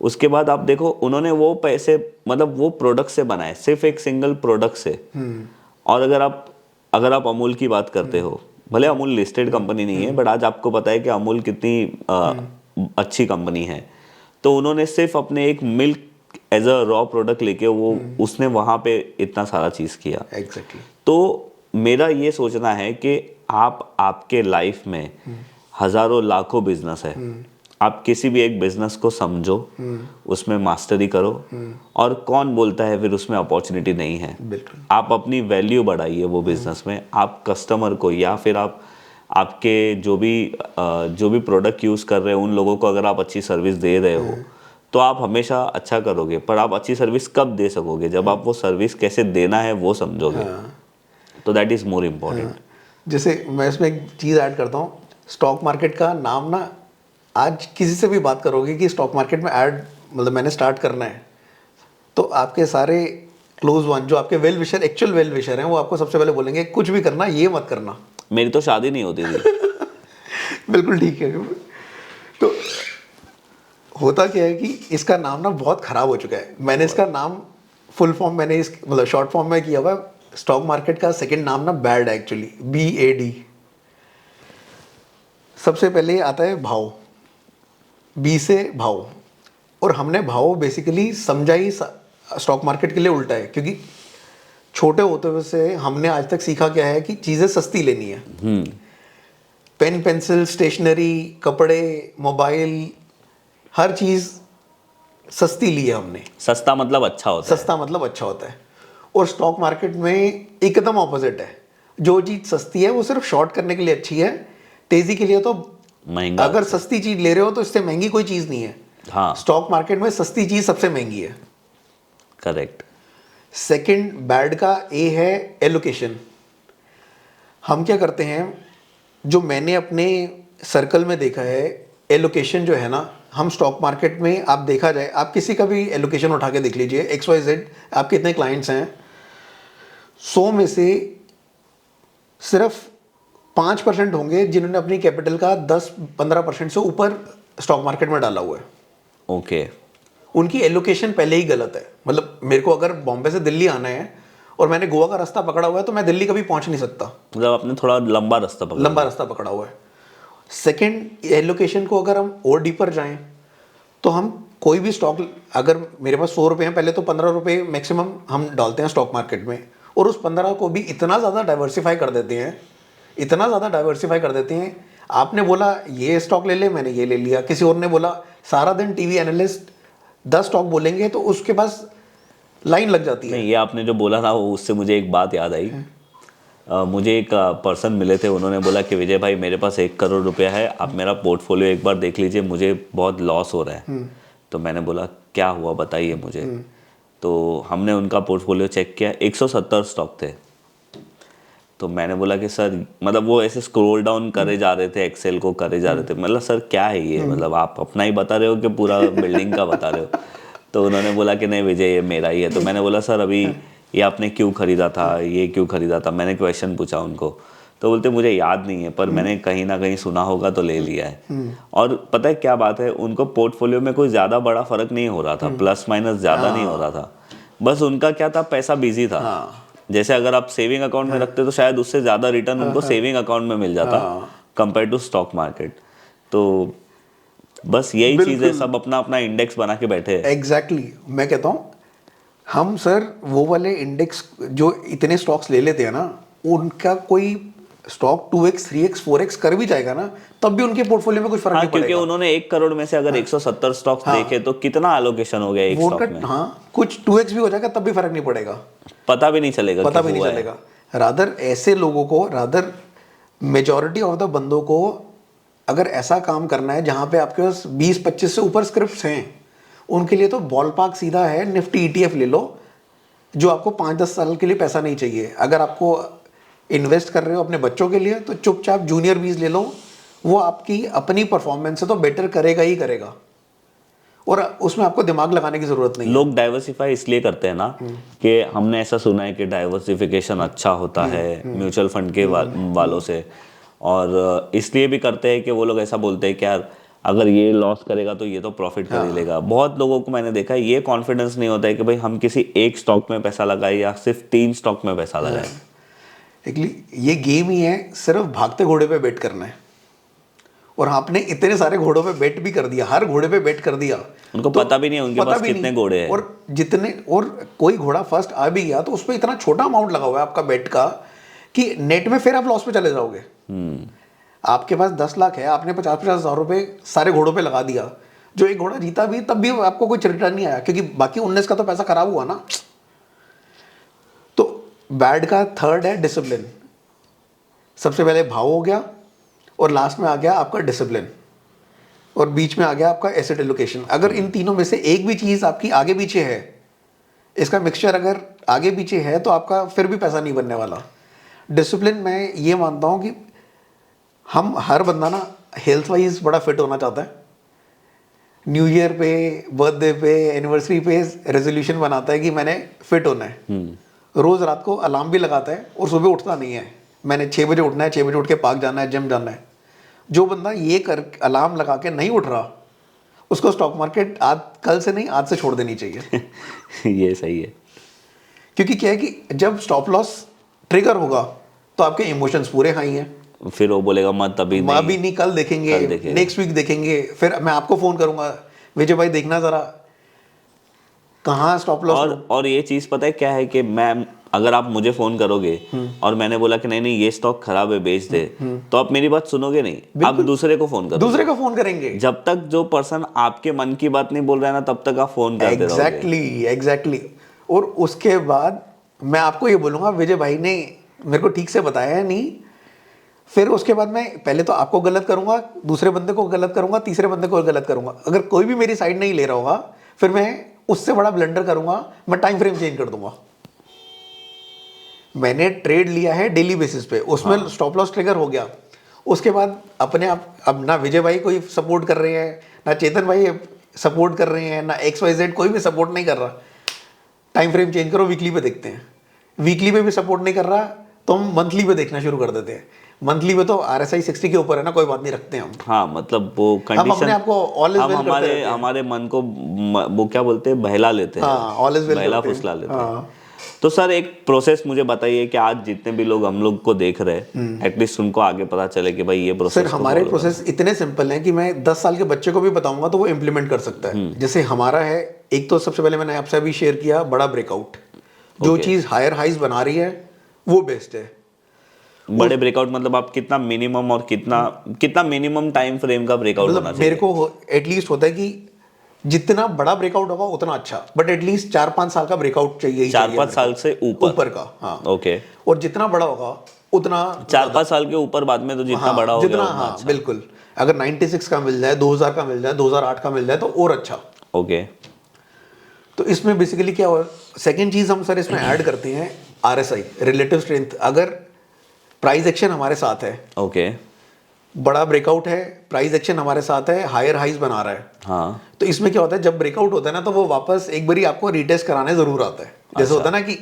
उसके बाद आप देखो उन्होंने वो पैसे, मतलब वो प्रोडक्ट से बनाए, सिर्फ एक सिंगल प्रोडक्ट से। और अगर आप अमूल की बात करते हो, भले अमूल लिस्टेड कंपनी नहीं है, बट आज आपको पता है कि अमूल कितनी अच्छी कंपनी है। तो उन्होंने सिर्फ अपने एक milk as a raw product लेके वो उसने वहाँ पे इतना सारा चीज़ किया। एग्जैक्टली। तो मेरा ये सोचना है कि आपके लाइफ में हज़ारों लाखों बिजनेस है, आप किसी भी एक बिजनेस को समझो, उसमें मास्टरी करो, और कौन बोलता है फिर उसमें अपॉर्चुनिटी नहीं है। बिल्कुल। आप अपनी वैल्यू बढ़ाइए वो बिजनेस में, आप कस्टमर को या फिर आप आपके जो भी प्रोडक्ट यूज़ कर रहे हैं उन लोगों को अगर आप अच्छी सर्विस दे रहे हो तो आप हमेशा अच्छा करोगे। पर आप अच्छी सर्विस कब दे सकोगे? जब आप वो सर्विस कैसे देना है वो समझोगे। तो दैट इज़ मोर इम्पोर्टेंट। जैसे मैं इसमें एक चीज़ ऐड करता हूँ, स्टॉक मार्केट का नाम ना, आज किसी से भी बात करोगे कि स्टॉक मार्केट में ऐड मतलब मैंने स्टार्ट करना है, तो आपके सारे क्लोज वन जो आपके well wisher, actual well wisher हैं, वो आपको सबसे पहले बोलेंगे कुछ भी करना, ये मत करना। मेरी तो शादी नहीं होती थी। बिल्कुल ठीक है। तो होता क्या है कि इसका नाम ना बहुत ख़राब हो चुका है। मैंने इसका नाम फुल फॉर्म मैंने इस मतलब शॉर्ट फॉर्म में किया हुआ है। स्टॉक मार्केट का सेकंड नाम ना बैड है एक्चुअली, BAD। सबसे पहले आता है भाव, बी से भाव, और हमने भाव बेसिकली समझा ही स्टॉक मार्केट के लिए उल्टा है, क्योंकि छोटे होते हुए से हमने आज तक सीखा क्या है कि चीज़ें सस्ती लेनी है। पेन पेंसिल, स्टेशनरी, कपड़े, मोबाइल, हर चीज़ सस्ती ली है हमने। सस्ता मतलब अच्छा होता है। सस्ता मतलब अच्छा होता है। और स्टॉक मार्केट में एकदम ऑपोजिट है। जो चीज़ सस्ती है वो सिर्फ शॉर्ट करने के लिए अच्छी है, तेज़ी के लिए तो महंगा। अगर सस्ती चीज़ ले रहे हो तो इससे महंगी कोई चीज़ नहीं है। हाँ, स्टॉक मार्केट में सस्ती चीज़ सबसे महंगी है। करेक्ट। सेकंड बैड का ए है एलोकेशन। हम क्या करते हैं, जो मैंने अपने सर्कल में देखा है, एलोकेशन जो है ना, हम स्टॉक मार्केट में आप देखा जाए, आप किसी का भी एलोकेशन उठा के देख लीजिए, XYZ आपके इतने क्लाइंट्स हैं, 100 में से सिर्फ 5% होंगे जिन्होंने अपनी कैपिटल का 10-15% से ऊपर स्टॉक मार्केट में डाला हुआ है। ओके। उनकी एलोकेशन पहले ही गलत है। मतलब मेरे को अगर बॉम्बे से दिल्ली आना है और मैंने गोवा का रास्ता पकड़ा हुआ है तो मैं दिल्ली कभी पहुंच नहीं सकता। मतलब आपने थोड़ा लंबा रास्ता पकड़ा हुआ है। सेकंड, एलोकेशन को अगर हम और डीपर जाएं तो हम कोई भी स्टॉक, अगर मेरे पास 100 रुपये हैं, पहले तो 15 रुपये मैक्सिमम हम डालते हैं स्टॉक मार्केट में, और उस 15 को भी इतना ज़्यादा डाइवर्सिफाई कर देते हैं, आपने बोला ये स्टॉक ले ले, मैंने ये ले लिया, किसी और ने बोला, सारा दिन टीवी एनालिस्ट 10 स्टॉक बोलेंगे तो उसके पास लाइन लग जाती है। नहीं, ये आपने जो बोला ना वो उससे मुझे एक बात याद आई। मुझे एक पर्सन मिले थे, उन्होंने बोला कि विजय भाई मेरे पास 1 करोड़ रुपया है, आप मेरा पोर्टफोलियो एक बार देख लीजिए, मुझे बहुत लॉस हो रहा है। तो मैंने बोला क्या हुआ बताइए मुझे। तो हमने उनका पोर्टफोलियो चेक किया, 170 स्टॉक थे। तो मैंने बोला कि सर, मतलब वो ऐसे स्क्रॉल डाउन करे जा रहे थे, एक्सेल को करे जा रहे थे, मतलब सर क्या है ये, मतलब आप अपना ही बता रहे हो कि पूरा बिल्डिंग का बता रहे हो। तो उन्होंने बोला कि नहीं विजय ये मेरा ही है। तो मैंने बोला सर अभी ये आपने क्यों खरीदा था, ये क्यों खरीदा था, मैंने क्वेश्चन पूछा उनको। तो बोलते मुझे याद नहीं है, पर मैंने कहीं ना कहीं सुना होगा तो ले लिया है। और पता है क्या बात है, उनको पोर्टफोलियो में कोई ज़्यादा बड़ा फर्क नहीं हो रहा था, प्लस माइनस ज़्यादा नहीं हो रहा था, बस उनका क्या था, पैसा बिजी था। जैसे अगर आप सेविंग अकाउंट में रखते तो शायद उससे ज़्यादा रिटर्न उनको सेविंग अकाउंट में मिल जाता कंपेयर टू स्टॉक मार्केट। तो बस यही चीज़ है, सब अपना अपना इंडेक्स बना के बैठे हैं। एग्जैक्टली मैं कहता हूँ, हम सर वो वाले इंडेक्स जो इतने स्टॉक्स ले लेते हैं ना, उनका कोई स्टॉक 2x 3x 4x कर भी जाएगा ना, तब भी उनके पोर्टफोलियो में कुछ फर्क नहीं पड़ेगा। क्योंकि उन्होंने 1 करोड़ में से अगर 170 स्टॉक्स देखे तो कितना एलोकेशन हो गया एक स्टॉक में। कुछ 2x भी हो जाएगा तब भी फर्क नहीं पड़ेगा, पता भी नहीं चलेगा। रादर ऐसे लोगों को, रादर मेजॉरिटी ऑफ द बंदों को अगर ऐसा काम करना है जहां पे आपके पास 20-25 से ऊपर स्क्रिप्ट्स हैं, उनके लिए तो बॉल पार्क सीधा है, निफ्टी ETF ले लो, जो आपको 5-10 साल के लिए पैसा नहीं चाहिए। अगर आपको इन्वेस्ट कर रहे हो अपने बच्चों के लिए तो चुपचाप जूनियर बीज ले लो, वो आपकी अपनी परफॉर्मेंस से तो बेटर करेगा ही करेगा, और उसमें आपको दिमाग लगाने की जरूरत नहीं। लोग डाइवर्सिफाई इसलिए करते हैं ना कि हमने ऐसा सुना है कि डाइवर्सिफिकेशन अच्छा होता है म्यूचुअल फंड के वालों से, और इसलिए भी करते हैं कि वो लोग ऐसा बोलते हैं कि यार अगर ये लॉस करेगा तो ये तो प्रॉफिट कर ही लेगा। बहुत लोगों को मैंने देखा है ये कॉन्फिडेंस नहीं होता है कि भाई हम किसी एक स्टॉक में पैसा लगाए या सिर्फ 3 स्टॉक में पैसा लगाए। ये गेम ही है, सिर्फ भागते घोड़े पे बेट करना है, और आपने इतने सारे घोड़ों पे बेट भी कर दिया, हर घोड़े पे बेट कर दिया, उनको तो पता भी नहीं उनके पास कितने घोड़े हैं, और कोई घोड़ा फर्स्ट आ भी गया तो उस पर इतना छोटा अमाउंट लगा हुआ है आपका बेट का कि नेट में फिर आप लॉस पे चले जाओगे। आपके पास 10 लाख है, आपने 50-50 हज़ार रुपये सारे घोड़ों पे लगा दिया, जो एक घोड़ा जीता भी तब भी आपको कुछ रिटर्न नहीं आया, क्योंकि बाकी 19 का तो पैसा खराब हुआ ना। तो बैड का थर्ड है डिसिप्लिन। सबसे पहले भाव हो गया, और लास्ट में आ गया आपका डिसिप्लिन, और बीच में आ गया आपका एसेट एलोकेशन। अगर इन तीनों में से एक भी चीज़ आपकी आगे पीछे है, इसका मिक्सचर अगर आगे पीछे है, तो आपका फिर भी पैसा नहीं बनने वाला। डिसिप्लिन, मैं ये मानता हूँ कि हम हर बंदा ना हेल्थ वाइज बड़ा फिट होना चाहता है। न्यू ईयर पे, बर्थडे पे, एनिवर्सरी पे रेजोल्यूशन बनाता है कि मैंने फिट होना है। रोज़ रात को अलार्म भी लगाता है और सुबह उठता नहीं है, मैंने 6 बजे उठना है, 6 बजे उठ के पार्क जाना है, जिम जाना है। जो बंदा ये कर अलार्म लगा के नहीं उठ रहा, उसको स्टॉक मार्केट आज कल से नहीं, आज से छोड़ देनी चाहिए। ये सही है, क्योंकि क्या है कि जब स्टॉप लॉस ट्रिगर होगा तो आपके इमोशंस पूरे हाई हैं। फिर वो बोलेगा मत अभी नहीं, कल देखेंगे, नेक्स्ट वीक देखेंगे, फिर मैं आपको फोन करूंगा, विजय भाई देखना जरा कहाँ स्टॉप लॉस। और ये चीज पता है क्या है कि मैं, अगर आप मुझे फोन करोगे और मैंने बोला कि नहीं ये स्टॉक खराब है, बेच दे, तो आप मेरी बात सुनोगे नहीं, आप दूसरे को फोन करोगे, दूसरे को फोन करेंगे। जब तक जो पर्सन आपके मन की बात नहीं बोल रहा है ना, तब तक आप फोन करते रहोगे। एग्जैक्टली। और उसके बाद मैं आपको ये बोलूंगा, विजय भाई ने मेरे को ठीक से बताया है नहीं, फिर उसके बाद मैं पहले तो आपको गलत करूंगा, दूसरे बंदे को गलत करूंगा, तीसरे बंदे को गलत करूंगा। अगर कोई भी मेरी साइड नहीं ले रहा होगा, फिर मैं उससे बड़ा ब्लंडर करूंगा, मैं टाइम फ्रेम चेंज कर दूंगा। मैंने ट्रेड लिया है डेली बेसिस पे, उसमें स्टॉप लॉस ट्रिगर हो गया, उसके बाद अपने आप, अब ना विजय भाई कोई सपोर्ट कर रहे हैं, ना चेतन भाई सपोर्ट कर रहे हैं, ना XYZ कोई भी सपोर्ट नहीं कर रहा। टाइम फ्रेम चेंज करो, वीकली पे देखते हैं। वीकली पे भी सपोर्ट नहीं कर रहा तो हम मंथली पे देखना शुरू कर देते हैं। मंथली में तो RSI 60 के ऊपर है ना, कोई बात नहीं, रखते हैं हम। हाँ, मतलब वो कंडीशन, हम अपने आप को ऑल इज वेल करते रहते हैं। हमारे मन को वो क्या बोलते हैं, बहला लेते हैं। हाँ, ऑल इज वेल, बहला फुसला लेते हैं। तो सर एक प्रोसेस मुझे बताइए कि आज जितने भी लोग हम लोग को देख रहे हैं, एटलीस्ट उनको आगे पता चले कि भाई ये प्रोसेस। सर हमारे प्रोसेस इतने सिंपल हैं कि मैं 10 साल के बच्चे को भी बताऊंगा तो वो इम्प्लीमेंट कर सकता है। जैसे हमारा है, एक तो सबसे पहले मैंने आपसे अभी शेयर किया बड़ा ब्रेकआउट। जो चीज हायर हाइज बना रही है वो बेस्ट है। बड़े ब्रेकआउट मतलब आप कितना मिनिमम और कितना मिनिमम टाइम फ्रेम का ब्रेकआउट होना चाहिए? मेरे को एटलीस्ट होता है कि जितना बड़ा ब्रेकआउट होगा उतना अच्छा, बट एटलीस्ट 4-5 साल का ब्रेकआउट चाहिए। 4-5 साल से ऊपर का, हाँ। ओके। और जितना बड़ा होगा उतना 4-5 साल के ऊपर बाद में तो जितना बड़ा होगा जितना, हाँ अच्छा। बिल्कुल। अगर 96 का मिल जाए, 2000 का मिल जाए, 2008 का मिल जाए तो और अच्छा। ओके। तो इसमें बेसिकली क्या हो, सेकेंड चीज हम सर इसमें ऐड करते हैं RSI, रिलेटिव स्ट्रेंथ। अगर प्राइस एक्शन हमारे साथ है, ओके, बड़ा ब्रेकआउट है, प्राइस एक्शन हमारे साथ है, हायर हाइज बना रहा है, हाँ, तो इसमें क्या होता है, जब ब्रेकआउट होता है ना तो वो वापस एक बारी आपको रीटेस्ट कराने जरूर आता है। जैसे होता है ना कि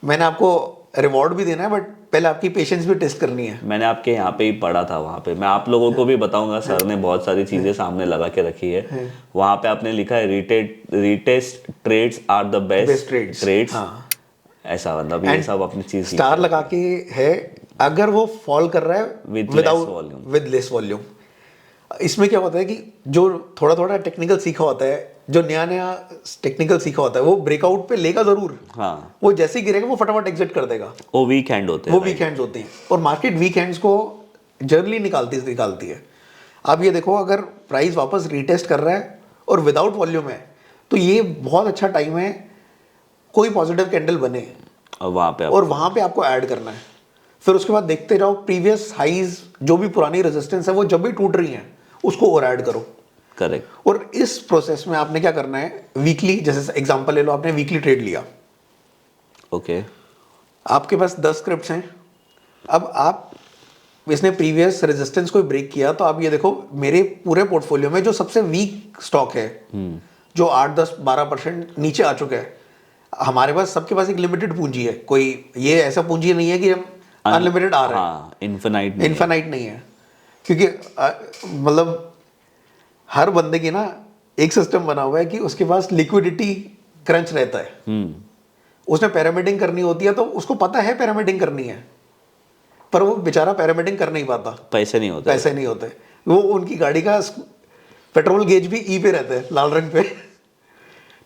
मैंने आपको रिवॉर्ड भी देना है, बट पहले आपकी पेशेंस भी टेस्ट करनी है। मैंने आपके यहाँ पे ही पढ़ा था, वहाँ पे मैं आप लोगों को भी बताऊंगा, सर ने बहुत सारी चीजें सामने लगा के रखी है। वहाँ पे आपने लिखा है retest trades are the best trades. ऐसा मतलब ये सब अपनी चीज स्टार लगा के है। अगर वो फॉल कर रहा है विद लेस वॉल्यूम, इसमें क्या होता है कि जो थोड़ा थोड़ा टेक्निकल सीखा होता है, जो नया नया टेक्निकल सीखा होता है, वो ब्रेकआउट पे लेगा जरूर। हाँ, वो जैसे ही गिरेगा वो फटाफट एग्जिट कर देगा। वो वीक हैंड होते हैं, वो वीक हैंड्स होते हैं, और मार्केट वीक हैंड्स को जर्नली निकालती है। आप ये देखो, अगर प्राइस वापस रीटेस्ट कर रहा है और विदाउट वॉल्यूम है, तो ये बहुत अच्छा टाइम है कोई पॉजिटिव कैंडल बने, और वहाँ पे आपको ऐड करना है। फिर उसके बाद देखते जाओ प्रीवियस हाइज, जो भी पुरानी रेजिस्टेंस है वो जब भी टूट रही है उसको और ऐड करो। करेक्ट। और इस प्रोसेस में आपने क्या करना है, वीकली, जैसे एग्जांपल ले लो, आपने वीकली ट्रेड लिया, ओके, आपके पास 10 स्क्रिप्ट्स हैं। अब आप इसने प्रीवियस रेजिस्टेंस को ब्रेक किया, तो आप ये देखो मेरे पूरे पोर्टफोलियो में जो सबसे वीक स्टॉक है, जो 8-10-12% नीचे आ चुका है, हमारे पास सबके पास एक लिमिटेड पूंजी है। कोई ये ऐसा पूंजी नहीं है कि हम अनलिमिटेड आ रहे हैं, इनफिनाइट नहीं है। क्योंकि मतलब हर बंदे की ना एक सिस्टम बना हुआ है कि उसके पास लिक्विडिटी क्रंच रहता है। उसने पैरामीडिंग करनी होती है, तो उसको पता है पैरामीडिंग करनी है, पर वो बेचारा पैरामीडिंग कर नहीं पाता, पैसे नहीं होते। वो उनकी गाड़ी का पेट्रोल गेज भी ई पे रहता है, लाल रंग पे।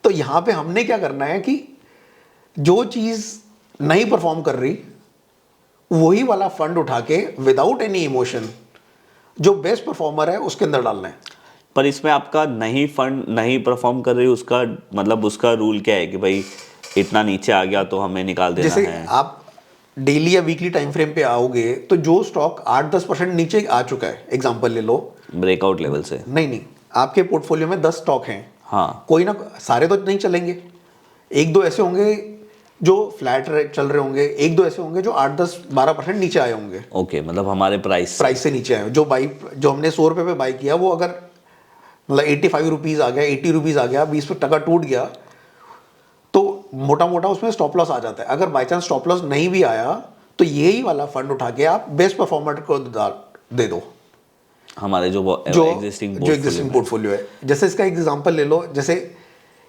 तो यहाँ पे हमने क्या करना है कि जो चीज़ नहीं परफॉर्म कर रही वही वाला फंड उठा के विदाउट एनी इमोशन जो बेस्ट परफॉर्मर है उसके अंदर डालना है। पर इसमें आपका नहीं फंड नहीं परफॉर्म कर रही उसका मतलब उसका रूल क्या है कि भाई इतना नीचे आ गया तो हमें निकाल देना जैसे है? आप डेली या वीकली टाइम फ्रेम पे आओगे तो जो स्टॉक 8-10% नीचे आ चुका है, एग्जांपल ले लो, ब्रेकआउट लेवल से? नहीं, आपके पोर्टफोलियो में 10 स्टॉक हैं, हाँ, कोई ना, सारे तो नहीं चलेंगे, एक दो ऐसे होंगे जो फ्लैट चल रहे होंगे, एक दो ऐसे होंगे जो 8-10-12% नीचे आए होंगे, ओके, मतलब हमारे प्राइस से नीचे आए। जो हमने 100 रुपये पे बाई किया वो अगर मतलब 85 रुपीज़ आ गया, 80 रुपीज़ आ गया, 20% टूट गया, तो मोटा मोटा उसमें स्टॉप लॉस आ जाता है। अगर बाई चांस स्टॉप लॉस नहीं भी आया तो यही वाला फंड उठा के आप बेस्ट परफॉर्मर को दे दो, हमारे जो एग्जिस्टिंग पोर्टफोलियो है। जैसे इसका एग्जांपल ले लो, जैसे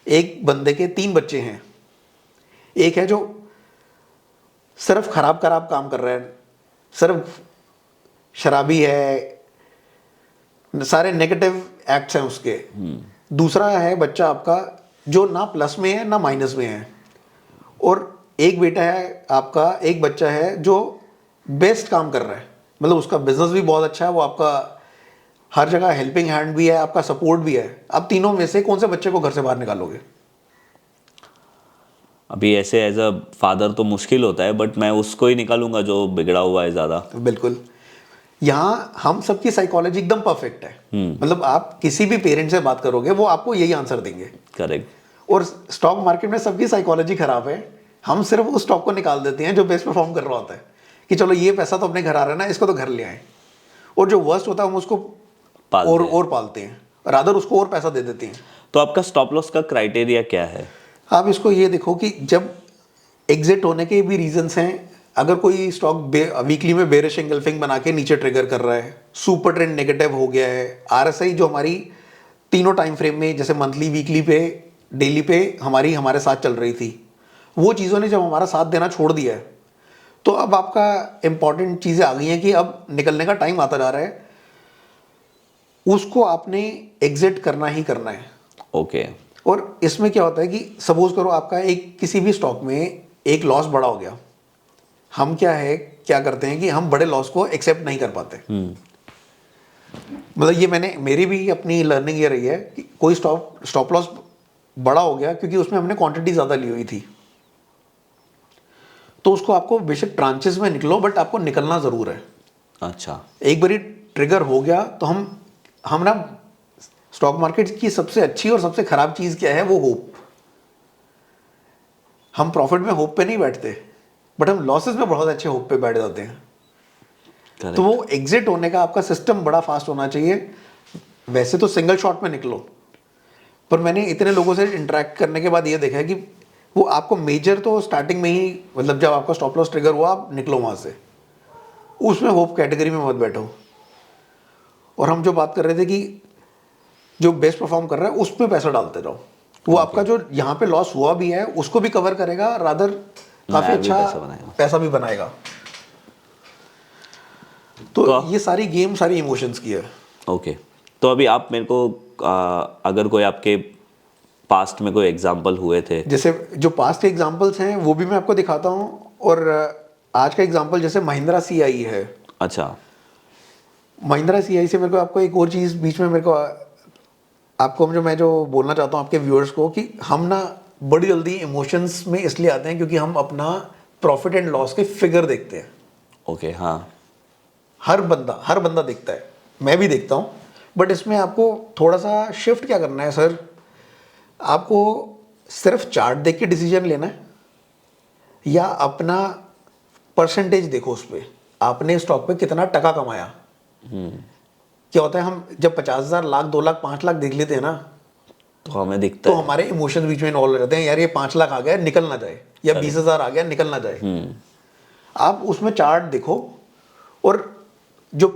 एक बंदे के 3 बच्चे हैं, एक है जो सिर्फ खराब काम कर रहा है, सिर्फ शराबी है, सारे नेगेटिव एक्ट्स हैं उसके। दूसरा है बच्चा आपका जो ना प्लस में है ना माइनस में है, और एक बेटा है आपका, एक बच्चा है जो बेस्ट काम कर रहा है, मतलब उसका बिजनेस भी बहुत अच्छा है, वो आपका हर जगह हेल्पिंग हैंड भी है, आपका सपोर्ट भी है। अब तीनों में से कौन से बच्चे को घर से बाहर निकालोगे? अभी ऐसे एज अ फादर तो मुश्किल होता है, बट मैं उसको ही निकालूंगा जो बिगड़ा हुआ है ज़्यादा। बिल्कुल, यहाँ हम सबकी साइकोलॉजी एकदम परफेक्ट है, मतलब आप किसी भी पेरेंट से बात करोगे वो आपको यही आंसर देंगे। करेक्ट। और स्टॉक मार्केट में सबकी साइकोलॉजी खराब है, हम सिर्फ उस स्टॉक को निकाल देते हैं जो बेस्ट परफॉर्म कर रहा होता है, कि चलो ये पैसा तो अपने घर आ रहा है ना, इसको तो घर ले आए, और जो वर्स्ट होता है हम उसको पालते हैं, रादर उसको और पैसा दे देते हैं। तो आपका स्टॉप लॉस का क्राइटेरिया क्या है? आप इसको ये देखो कि जब एग्जिट होने के भी रीजंस हैं, अगर कोई स्टॉक वीकली में बेरिश एंगल्फिंग बना के नीचे ट्रिगर कर रहा है, सुपर ट्रेंड नेगेटिव हो गया है, आरएसआई जो हमारी तीनों टाइम फ्रेम में जैसे मंथली, वीकली पे, डेली पे हमारे साथ चल रही थी, वो चीज़ों ने जब हमारा साथ देना छोड़ दिया है, तो अब आपका इंपॉर्टेंट चीज़ें आ गई हैं कि अब निकलने का टाइम आता जा रहा है, उसको आपने एग्जिट करना ही करना है। ओके। और इसमें क्या होता है कि सपोज करो आपका एक किसी भी स्टॉक में एक लॉस बड़ा हो गया, हम क्या करते हैं कि हम बड़े लॉस को एक्सेप्ट नहीं कर पाते। मतलब ये मेरी भी अपनी लर्निंग ये रही है कि कोई स्टॉप लॉस बड़ा हो गया क्योंकि उसमें हमने क्वांटिटी ज़्यादा ली हुई थी, तो उसको आपको बेशक ट्रांचेस में निकलो, बट आपको निकलना ज़रूर है। अच्छा। एक बारी ट्रिगर हो गया तो हम ना, स्टॉक मार्केट की सबसे अच्छी और सबसे खराब चीज़ क्या है, वो होप। हम प्रॉफिट में होप पे नहीं बैठते, बट हम लॉसेस में बहुत अच्छे होप पे बैठ जाते हैं। Correct. तो वो एग्जिट होने का आपका सिस्टम बड़ा फास्ट होना चाहिए। वैसे तो सिंगल शॉट में निकलो, पर मैंने इतने लोगों से इंटरेक्ट करने के बाद ये देखा है कि वो आपको मेजर तो स्टार्टिंग में ही, मतलब जब आपका स्टॉप लॉस ट्रिगर हुआ आप निकलो वहाँ से, उसमें होप कैटेगरी में मत बैठो। और हम जो बात कर रहे थे कि जो बेस्ट परफॉर्म कर रहा है उस पर पैसा डालते रहो, वो आपका जो यहाँ पे लॉस हुआ भी है उसको भी कवर करेगा, रादर काफ़ी अच्छा पैसा भी बनाएगा। तो ये सारी गेम सारी इमोशंस की है। ओके। तो अभी आप मेरे को अगर कोई आपके पास्ट में कोई एग्जांपल हुए थे, जैसे जो पास्ट के एग्जांपल्स हैं वो भी मैं आपको दिखाता हूँ, और आज का एग्जांपल जैसे महिंद्रा सीआई है। अच्छा। महिंद्रा सीआई से मेरे को आपको एक और चीज़ बीच में मेरे को आपको मैं जो बोलना चाहता हूँ आपके व्यूअर्स को, कि हम ना बड़ी जल्दी इमोशंस में इसलिए आते हैं क्योंकि हम अपना प्रॉफिट एंड लॉस के फिगर देखते हैं। ओके। हाँ। हर बंदा देखता है, मैं भी देखता हूँ, बट इसमें आपको थोड़ा सा शिफ्ट क्या करना है सर, आपको सिर्फ चार्ट देख के डिसीजन लेना है, या अपना परसेंटेज देखो उस पर, आपने स्टॉक पे कितना टका कमाया। क्या होता है, हम जब 50,000, लाख, 2 लाख, 5 लाख देख लेते हैं ना, तो हमें दिखता है, हमारे इमोशंस बीच में इन्वॉल्व रहते हैं, यार ये 5 लाख आ गया निकल ना जाए, या 20,000 आ गया निकल ना जाए। आप उसमें चार्ट देखो, और जो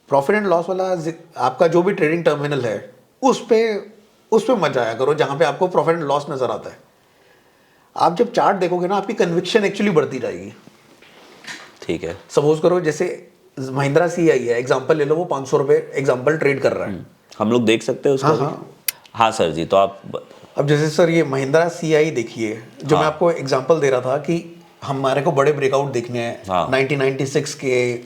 प्रॉफिट एंड लॉस वाला आपका जो भी ट्रेडिंग टर्मिनल है उस पे मत जाया करो जहां पे आपको प्रॉफिट एंड लॉस नजर आता है। आप जब चार्ट देखोगे ना, आपकी कन्विक्शन एक्चुअली बढ़ती जाएगी। ठीक है। सपोज करो जैसे महिंद्रा सीआई है, एग्जांपल ले लो, वो 500 रुपये एग्जांपल ट्रेड कर रहा है। हम लोग देख सकते हैं उसको? हाँ सर जी। तो आप अब जैसे सर ये महिंद्रा सीआई देखिए, जो मैं आपको एग्जांपल दे रहा था कि हमारे को बड़े ब्रेकआउट देखने हैं, हाँ। 1996 के,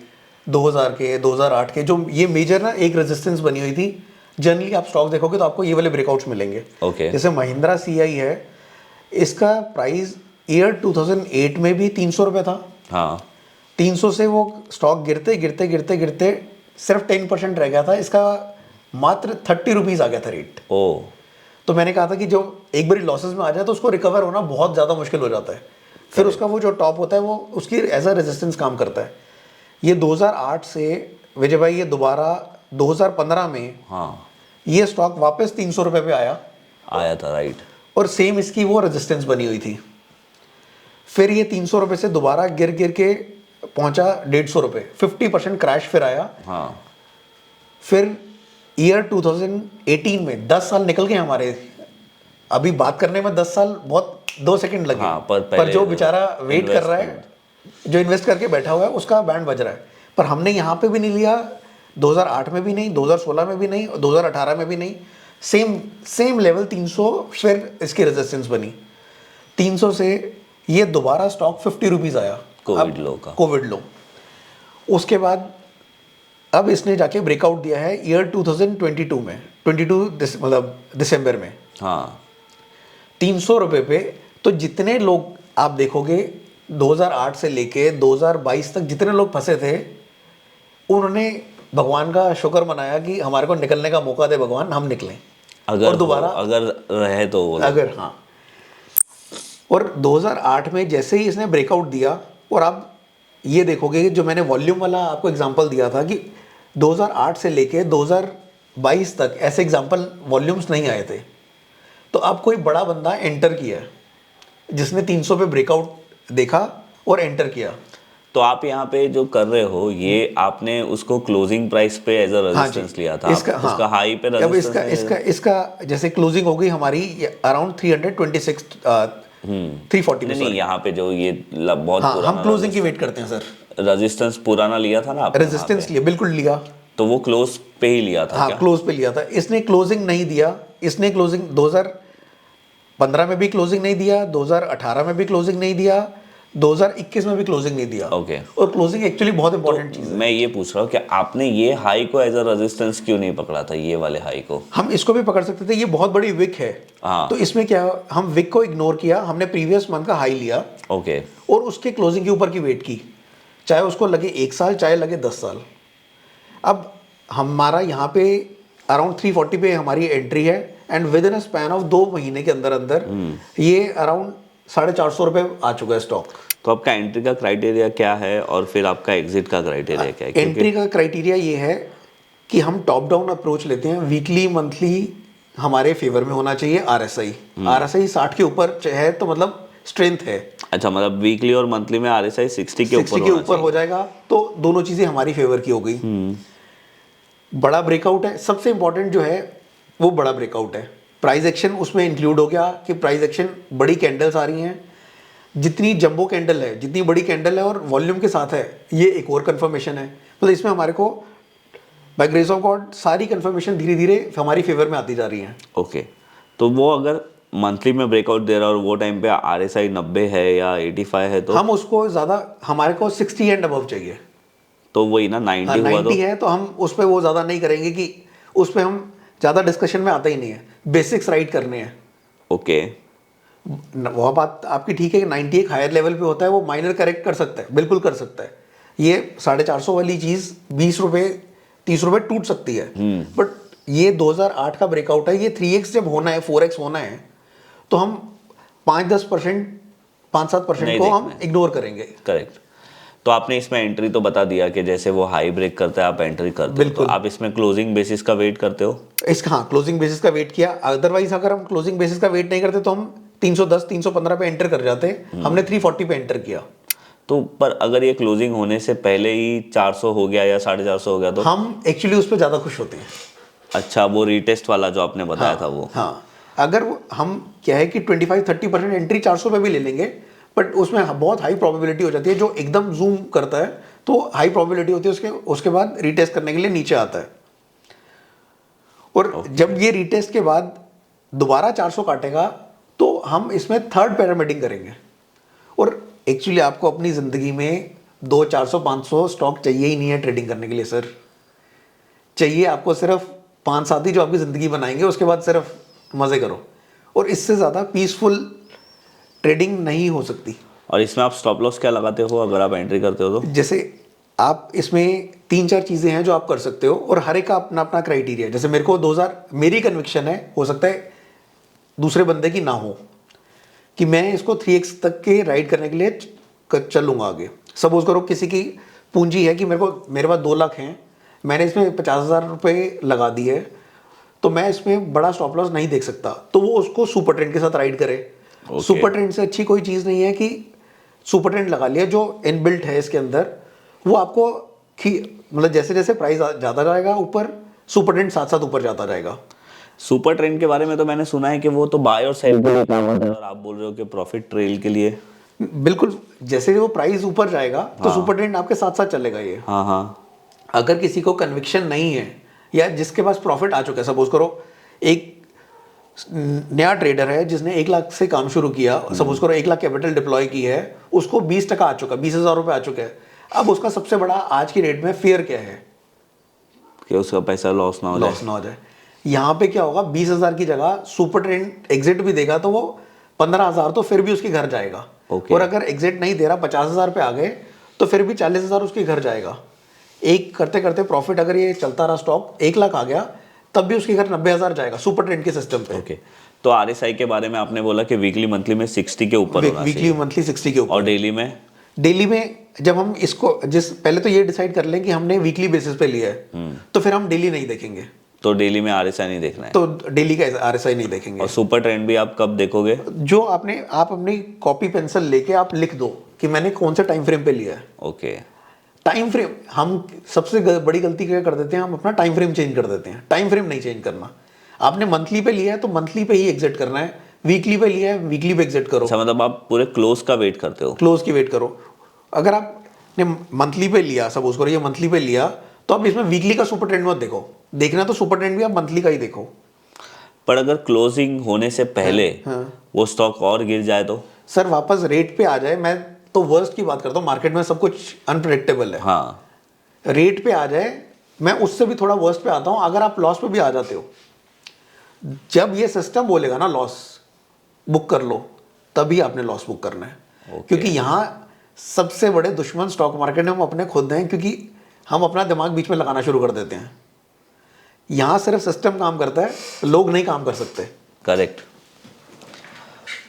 2000 के, 2008 के, जो ये मेजर ना एक रेजिस्टेंस बनी हुई थी। जनरली आप स्टॉक देखोगे तो आपको ये वाले ब्रेकआउट्स मिलेंगे। ओके। जैसे महिंद्रा सीआई है, इसका प्राइस ईयर 2008 में भी 300 रुपये था। हाँ 300 से वो स्टॉक गिरते गिरते गिरते गिरते सिर्फ 10% रह गया था, इसका मात्र 30 रुपीज़ आ गया था रेट। ओ, तो मैंने कहा था कि जो एक बारी लॉसेस में आ जाए तो उसको रिकवर होना बहुत ज़्यादा मुश्किल हो जाता है। फिर उसका वो जो टॉप होता है वो उसकी एज अ रेजिस्टेंस काम करता है। ये 2008 से विजय भाई ये दोबारा 2015 में हाँ ये स्टॉक वापस 300 रुपये पे आया था, राइट। और सेम इसकी वो रेजिस्टेंस बनी हुई थी। फिर ये 300 रुपये से दोबारा गिर गिर के पहुंचा 150 रुपये, 50% क्रैश फिर आया। हाँ फिर ईयर 2018 में 10 साल निकल गए हमारे। अभी बात करने में 10 साल बहुत 2 सेकंड लगे। हाँ, पर जो बेचारा वेट कर रहा है, जो इन्वेस्ट करके बैठा हुआ है, उसका बैंड बज रहा है। पर हमने यहाँ पे भी नहीं लिया, 2008 में भी नहीं, 2016 में भी नहीं, 2018 में भी नहीं। सेम लेवल 300, फिर इसकी रेजिस्टेंस बनी 300 से ये दोबारा स्टॉक 50 रुपीज़ आया, कोविड लो का। कोविड लो। उसके बाद अब इसने जाके ब्रेकआउट दिया है ईयर 2022 में, 22 मतलब दिसंबर में हाँ 300 रुपये पे। तो जितने लोग आप देखोगे 2008 से लेके 2022 तक जितने लोग फंसे थे, उन्होंने भगवान का शुक्र मनाया कि हमारे को निकलने का मौका दे भगवान, हम निकलें। अगर और दोबारा अगर रहे तो वो लोग। अगर हाँ। और 2008 में जैसे ही इसने ब्रेकआउट दिया, और आप ये देखोगे जो मैंने वॉल्यूम वाला आपको एग्जांपल दिया था कि 2008 से लेके 2022 तक ऐसे एग्जांपल वॉल्यूम्स नहीं आए थे। तो अब कोई बड़ा बंदा एंटर किया जिसने 300 पे ब्रेकआउट देखा और एंटर किया। तो आप यहाँ पे जो कर रहे हो, ये आपने उसको क्लोजिंग प्राइस पे एज अ रेजिस्टेंस लिया था। उसका हाई पे अब इसका जैसे क्लोजिंग हो गई हमारी अराउंड 326 340 में। नहीं, यहाँ पे जो ये बहुत हाँ, हम क्लोजिंग की वेट करते हैं सर। रेजिस्टेंस पुराना लिया था ना आपने? रेजिस्टेंस लिया, बिल्कुल लिया। तो वो क्लोज पे ही लिया था? हाँ, क्या? क्लोज पे लिया था। इसने क्लोजिंग नहीं दिया। इसने क्लोजिंग 2015 में भी क्लोजिंग नहीं दिया, 2018 में भी क्लोजिंग नहीं दिया, 2021 में भी क्लोजिंग नहीं दिया। ओके। और क्लोजिंग एक्चुअली बहुत इंपॉर्टेंट चीज है। मैं ये पूछ रहा हूँ कि आपने ये हाई को एज अ रेजिस्टेंस क्यों नहीं पकड़ा था, ये वाले हाई को? हम इसको भी पकड़ सकते थे, ये बहुत बड़ी विक है। हाँ। तो इसमें क्या, हम विक को इग्नोर किया, हमने प्रीवियस मंथ का हाई लिया। ओके। और उसके क्लोजिंग के ऊपर की वेट की, चाहे उसको लगे 1 साल, चाहे लगे 10 साल। अब हमारा यहाँ पे अराउंड 340 पे हमारी एंट्री है, and with in a span of 2 महीने के अंदर अंदर ये अराउंड 450 रुपये आ चुका है स्टॉक। तो आपका एंट्री का क्राइटेरिया क्या है और फिर आपका एग्जिट का क्राइटेरिया क्या है? एंट्री का क्राइटेरिया ये है कि हम टॉप डाउन अप्रोच लेते हैं। वीकली मंथली हमारे फेवर में होना चाहिए आरएसआई। आरएसआई 60 के ऊपर है तो मतलब स्ट्रेंथ है। अच्छा, मतलब वीकली और मंथली में आरएसआई 60 के ऊपर हो जाएगा तो दोनों चीजें हमारी फेवर की हो गई। बड़ा ब्रेकआउट है, सबसे इंपॉर्टेंट जो है वो बड़ा ब्रेकआउट है। प्राइस एक्शन उसमें इंक्लूड हो गया कि प्राइस एक्शन, बड़ी कैंडल्स आ रही हैं। जितनी जंबो कैंडल है, जितनी बड़ी कैंडल है और वॉल्यूम के साथ है, ये एक और कंफर्मेशन है। मतलब इसमें हमारे को बाय ग्रेस ऑफ गॉड सारी कंफर्मेशन धीरे धीरे हमारी फेवर में आती जा रही हैं। ओके। तो वो अगर मंथली में ब्रेकआउट दे रहा है और वो टाइम पे आरएसआई 90 है या 85 है तो हम उसको ज़्यादा, हमारे को 60 एंड अबव चाहिए। तो वही ना 90 हुआ 90 है तो हम उस पर वो ज़्यादा नहीं करेंगे कि उस पर हम ज़्यादा डिस्कशन में आता ही नहीं है। बेसिक्स राइट करने हैं। ओके। वह बात आपकी ठीक है कि 90 एक हायर लेवल पे होता है, वो माइनर करेक्ट कर सकता है, बिल्कुल कर सकता है। ये 450 वाली चीज़ 20 रुपये 30 रुपये टूट सकती है। बट ये 2008 का ब्रेकआउट है। ये 3x जब होना है, 4x होना है, तो हम 5-10%, 5-7% को हम इग्नोर करेंगे। करेक्ट। तो आपने इसमें एंट्री तो बता दिया कि जैसे वो हाई ब्रेक करता है आप एंट्री करते हो, तो आप इसमें क्लोजिंग बेसिस का वेट करते हो? इसका हाँ, क्लोजिंग बेसिस का वेट किया। अदरवाइज अगर हम क्लोजिंग बेसिस का वेट नहीं करते तो हम 310 315 पे एंटर कर जाते। हमने 340 पे एंटर किया। तो पर अगर ये क्लोजिंग होने से पहले ही 400 हो गया या 450 हो गया तो हम एक्चुअली उस पर ज़्यादा खुश होते हैं। अच्छा, वो रीटेस्ट वाला जो आपने बताया था वो। हाँ, अगर हम क्या है कि 25-30% एंट्री 400 पे भी ले लेंगे, बट उसमें बहुत हाई प्रोबेबिलिटी हो जाती है। जो एकदम जूम करता है तो हाई प्रोबेबिलिटी होती है उसके बाद रीटेस्ट करने के लिए नीचे आता है। और जब ये रीटेस्ट के बाद दोबारा 400 काटेगा तो हम इसमें थर्ड पैरामीडिंग करेंगे। और एक्चुअली आपको अपनी ज़िंदगी में 200-400-500 स्टॉक चाहिए ही नहीं है ट्रेडिंग करने के लिए सर। चाहिए आपको सिर्फ 5-7 ही जो आपकी ज़िंदगी बनाएंगे, उसके बाद सिर्फ मज़े करो। और इससे ज़्यादा पीसफुल ट्रेडिंग नहीं हो सकती। और इसमें आप स्टॉप लॉस क्या लगाते हो अगर आप एंट्री करते हो तो? जैसे आप इसमें 3-4 चीज़ें हैं जो आप कर सकते हो, और हर एक का अपना अपना क्राइटेरिया है। जैसे मेरे को 2000 मेरी कन्विक्शन है, हो सकता है दूसरे बंदे की ना हो, कि मैं इसको 3x तक के राइड करने के लिए चलूँगा आगे। सपोज करो किसी की पूंजी है कि मेरे पास 2 लाख हैं, मैंने इसमें 50,000 रुपये लगा दिए, तो मैं इसमें बड़ा स्टॉप लॉस नहीं देख सकता, तो वो उसको सुपर ट्रेंड के साथ राइड करे। सुपर ट्रेंड से अच्छी कोई चीज़ नहीं है कि सुपर ट्रेंड लगा लिया, जो इनबिल्ट है इसके अंदर, वो आपको मतलब जैसे जैसे प्राइस ज़्यादा जाएगा ऊपर, सुपर ट्रेंड साथ साथ ऊपर जाता जाएगा। सुपर ट्रेंड के बारे में तो मैंने सुना है कि वो तो बाय और सेल के लिए काम होता है, और आप बोल रहे हो कि प्रॉफिट ट्रेल के लिए। बिल्कुल, जैसे वो प्राइस ऊपर जाएगा तो सुपर ट्रेंड आपके साथ साथ चलेगा ये। हाँ हाँ। अगर किसी को कन्विक्शन नहीं है, या जिसके पास प्रॉफिट आ चुका है, सपोज करो एक नया ट्रेडर है जिसने 1 लाख से काम शुरू किया, सपोज करो 1 लाख कैपिटल डिप्लॉय की है, उसको 20% आ चुका, 20,000 रुपये आ चुके हैं। अब उसका सबसे बड़ा आज की डेट में फियर क्या है? कि उसका पैसा लॉस ना हो जाए। यहाँ पे क्या होगा, 20,000 की जगह सुपर ट्रेंड एग्जिट भी देगा तो वो 15,000 तो फिर भी उसके घर जाएगा। और अगर एग्जिट नहीं दे रहा, 50,000 पे आ गए, तो फिर भी 40,000 उसके घर जाएगा। एक करते करते प्रॉफिट अगर ये चलता रहा, स्टॉक 1 लाख आ गया, तब भी उसके घर 90,000 जाएगा सुपर ट्रेंड के सिस्टम पे। तो RSI के बारे में आपने बोला कि वीकली मंथली में 60 के ऊपर होना चाहिए। वीकली मंथली 60 के ऊपर। और डेली में? डेली में जब हम इसको पहले तो ये डिसाइड कर लें कि हमने वीकली बेसिस पे लिया है, तो फिर हम डेली नहीं देखेंगे। तो डेली में RSI नहीं देखना है? तो डेली का RSI नहीं देखेंगे। और सुपर ट्रेंड भी आप कब देखोगे? जो आप अपनी कॉपी पेंसिल लेके आप लिख दो कि मैंने कौन से टाइम फ्रेम पे लिया है। ओके। टाइम फ्रेम, हम सबसे बड़ी गलती क्या कर देते हैं, हम अपना टाइम फ्रेम चेंज कर देते हैं। टाइम फ्रेम नहीं चेंज करना। आपने मंथली पे लिया है तो मंथली पे ही एग्जिट करना है, वीकली पे लिया है वीकली पे एग्जिट करो। अच्छा, मतलब आप पूरे क्लोज का वेट करते हो? क्लोज की वेट करो। अगर आपने मंथली पे लिया, सपोज करो ये मंथली पे लिया, तो आप इसमें वीकली का सुपर ट्रेंड मत देखो। देखना तो सुपर ट्रेंड भी आप मंथली का ही देखो। पर अगर क्लोजिंग होने से पहले वो स्टॉक और गिर जाए तो? सर वापस रेट पे आ जाए, मैं तो वर्स्ट की बात करता हूँ, मार्केट में सब कुछ अनप्रेडिक्टेबल है। हाँ। रेट पे आ जाए, मैं उससे भी थोड़ा वर्स्ट पे आता हूँ। अगर आप लॉस पे भी आ जाते हो, जब ये सिस्टम बोलेगा ना लॉस बुक कर लो, तभी आपने लॉस बुक करना है। क्योंकि यहाँ सबसे बड़े दुश्मन स्टॉक मार्केट में हम अपने खुद हैं, क्योंकि हम अपना दिमाग बीच में लगाना शुरू कर देते हैं। यहाँ सिर्फ सिस्टम काम करता है, लोग नहीं काम कर सकते। करेक्ट।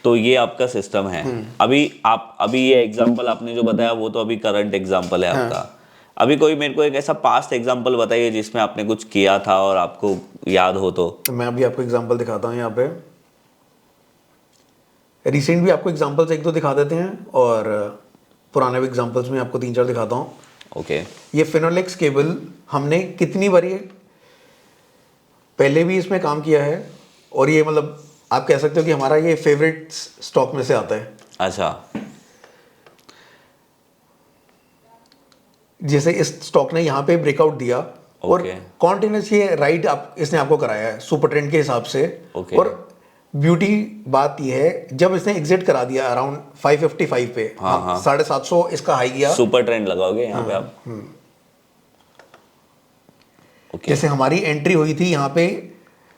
तो ये आपका सिस्टम है। अभी ये एग्जांपल आपने जो बताया वो तो अभी करंट एग्जांपल है आपका। अभी कोई मेरे को एक ऐसा पास्ट एग्जांपल बताइए जिसमें आपने कुछ किया था और आपको याद हो तो। मैं अभी आपको एग्जांपल दिखाता हूँ। यहाँ पे रिसेंट भी आपको एग्जांपल्स 1-2 दिखा देते हैं, और पुराने भी एग्जांपल्स में आपको 3-4 दिखाता हूँ। ओके। ये फिनोलेक्स केबल हमने कितनी बारी पहले भी इसमें काम किया है, और ये मतलब आप कह सकते हो कि हमारा ये फेवरेट स्टॉक में से आता है। अच्छा। जैसे इस स्टॉक ने यहाँ पे ब्रेकआउट दिया, और कॉन्टिन्यूस ये राइड इसने आपको कराया है सुपर ट्रेंड के हिसाब से। और ब्यूटी बात ये है, जब इसने एग्जिट करा दिया अराउंड 555 पे, 750 इसका हाई गया। सुपर ट्रेंड लगाओगे यहाँ पे आप? जैसे हमारी एंट्री हुई थी यहाँ पे,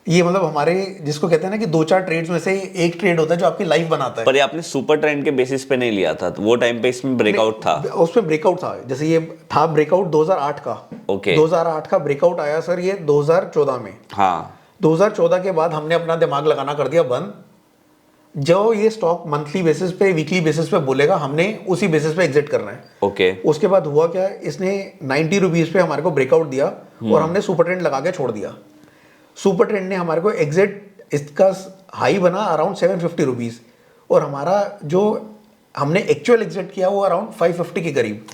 ये मतलब हमारे जिसको कहते हैं ना कि 2-4 ट्रेड्स में से एक ट्रेड होता है जो आपकी लाइफ बनाता है। पर ये आपने सुपर ट्रेंड के बेसिस पे नहीं लिया था, तो वो टाइम पे इसमें ब्रेकआउट था? उसमें ब्रेकआउट था। जैसे ये था ब्रेकआउट 2008 का। 2008 का ब्रेकआउट आया सर ये 2014 में। हाँ। 2014 के बाद हमने अपना दिमाग लगाना कर दिया बंद। जो ये स्टॉक मंथली बेसिस पे वीकली बेसिस पे बोलेगा, हमने उसी बेसिस पे एग्जिट करना है। उसके बाद हुआ क्या, इसने 90 रुपीज पे हमारे को ब्रेकआउट दिया, और हमने सुपर ट्रेंड लगा के छोड़ दिया। सुपर ट्रेंड ने हमारे को एग्जिट, इसका हाई बना अराउंड 750 रुपीज, और हमारा जो हमने एक्चुअल एग्जिट किया वो अराउंड 550 के करीब।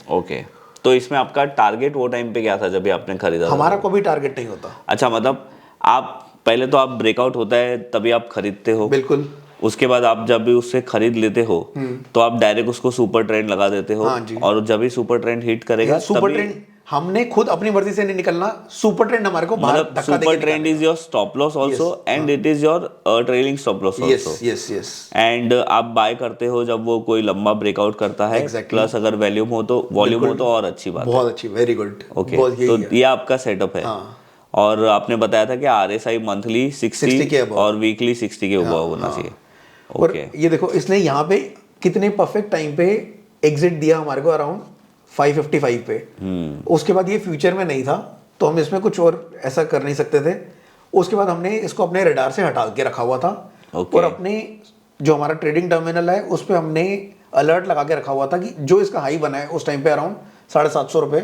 तो इसमें आपका टारगेट वो टाइम पे क्या था जब आपने खरीदा? हमारा कोई टारगेट नहीं होता। अच्छा, मतलब आप पहले तो आप ब्रेकआउट होता है तभी आप खरीदते हो? बिल्कुल। उसके बाद आप जब भी उससे खरीद लेते हो तो आप डायरेक्ट उसको सुपर ट्रेंड लगा देते हो। हाँ जी। और जब भी सुपर ट्रेंड हिट करेगा, सुपर ट्रेंड हमने खुद अपनी मर्जी से नहीं निकलना, सुपर ट्रेंड हमारे को बाहर मतलब धक्का super trend is your stop loss also and it is your trailing stop loss also. Yes yes and आप बाय करते हो जब वो कोई लंबा ब्रेकआउट करता है, प्लस अगर वॉल्यूम हो तो और अच्छी बात है। बहुत अच्छी, वेरी गुड। ओके, तो ये आपका सेटअप है। और आपने बताया था कि RSI मंथली 60 के above और वीकली 60 के ऊपर होना चाहिए। और ये देखो इसने यहाँ पे कितने परफेक्ट टाइम पे एग्जिट दिया हमारे को, अराउंड 555 पे। उसके बाद ये फ्यूचर में नहीं था तो हम इसमें कुछ और ऐसा कर नहीं सकते थे। उसके बाद हमने इसको अपने रडार से हटा के रखा हुआ था। और अपने जो हमारा ट्रेडिंग टर्मिनल है उस पर हमने अलर्ट लगा के रखा हुआ था कि जो इसका हाई बना है उस टाइम पे अराउंड 750 रुपये,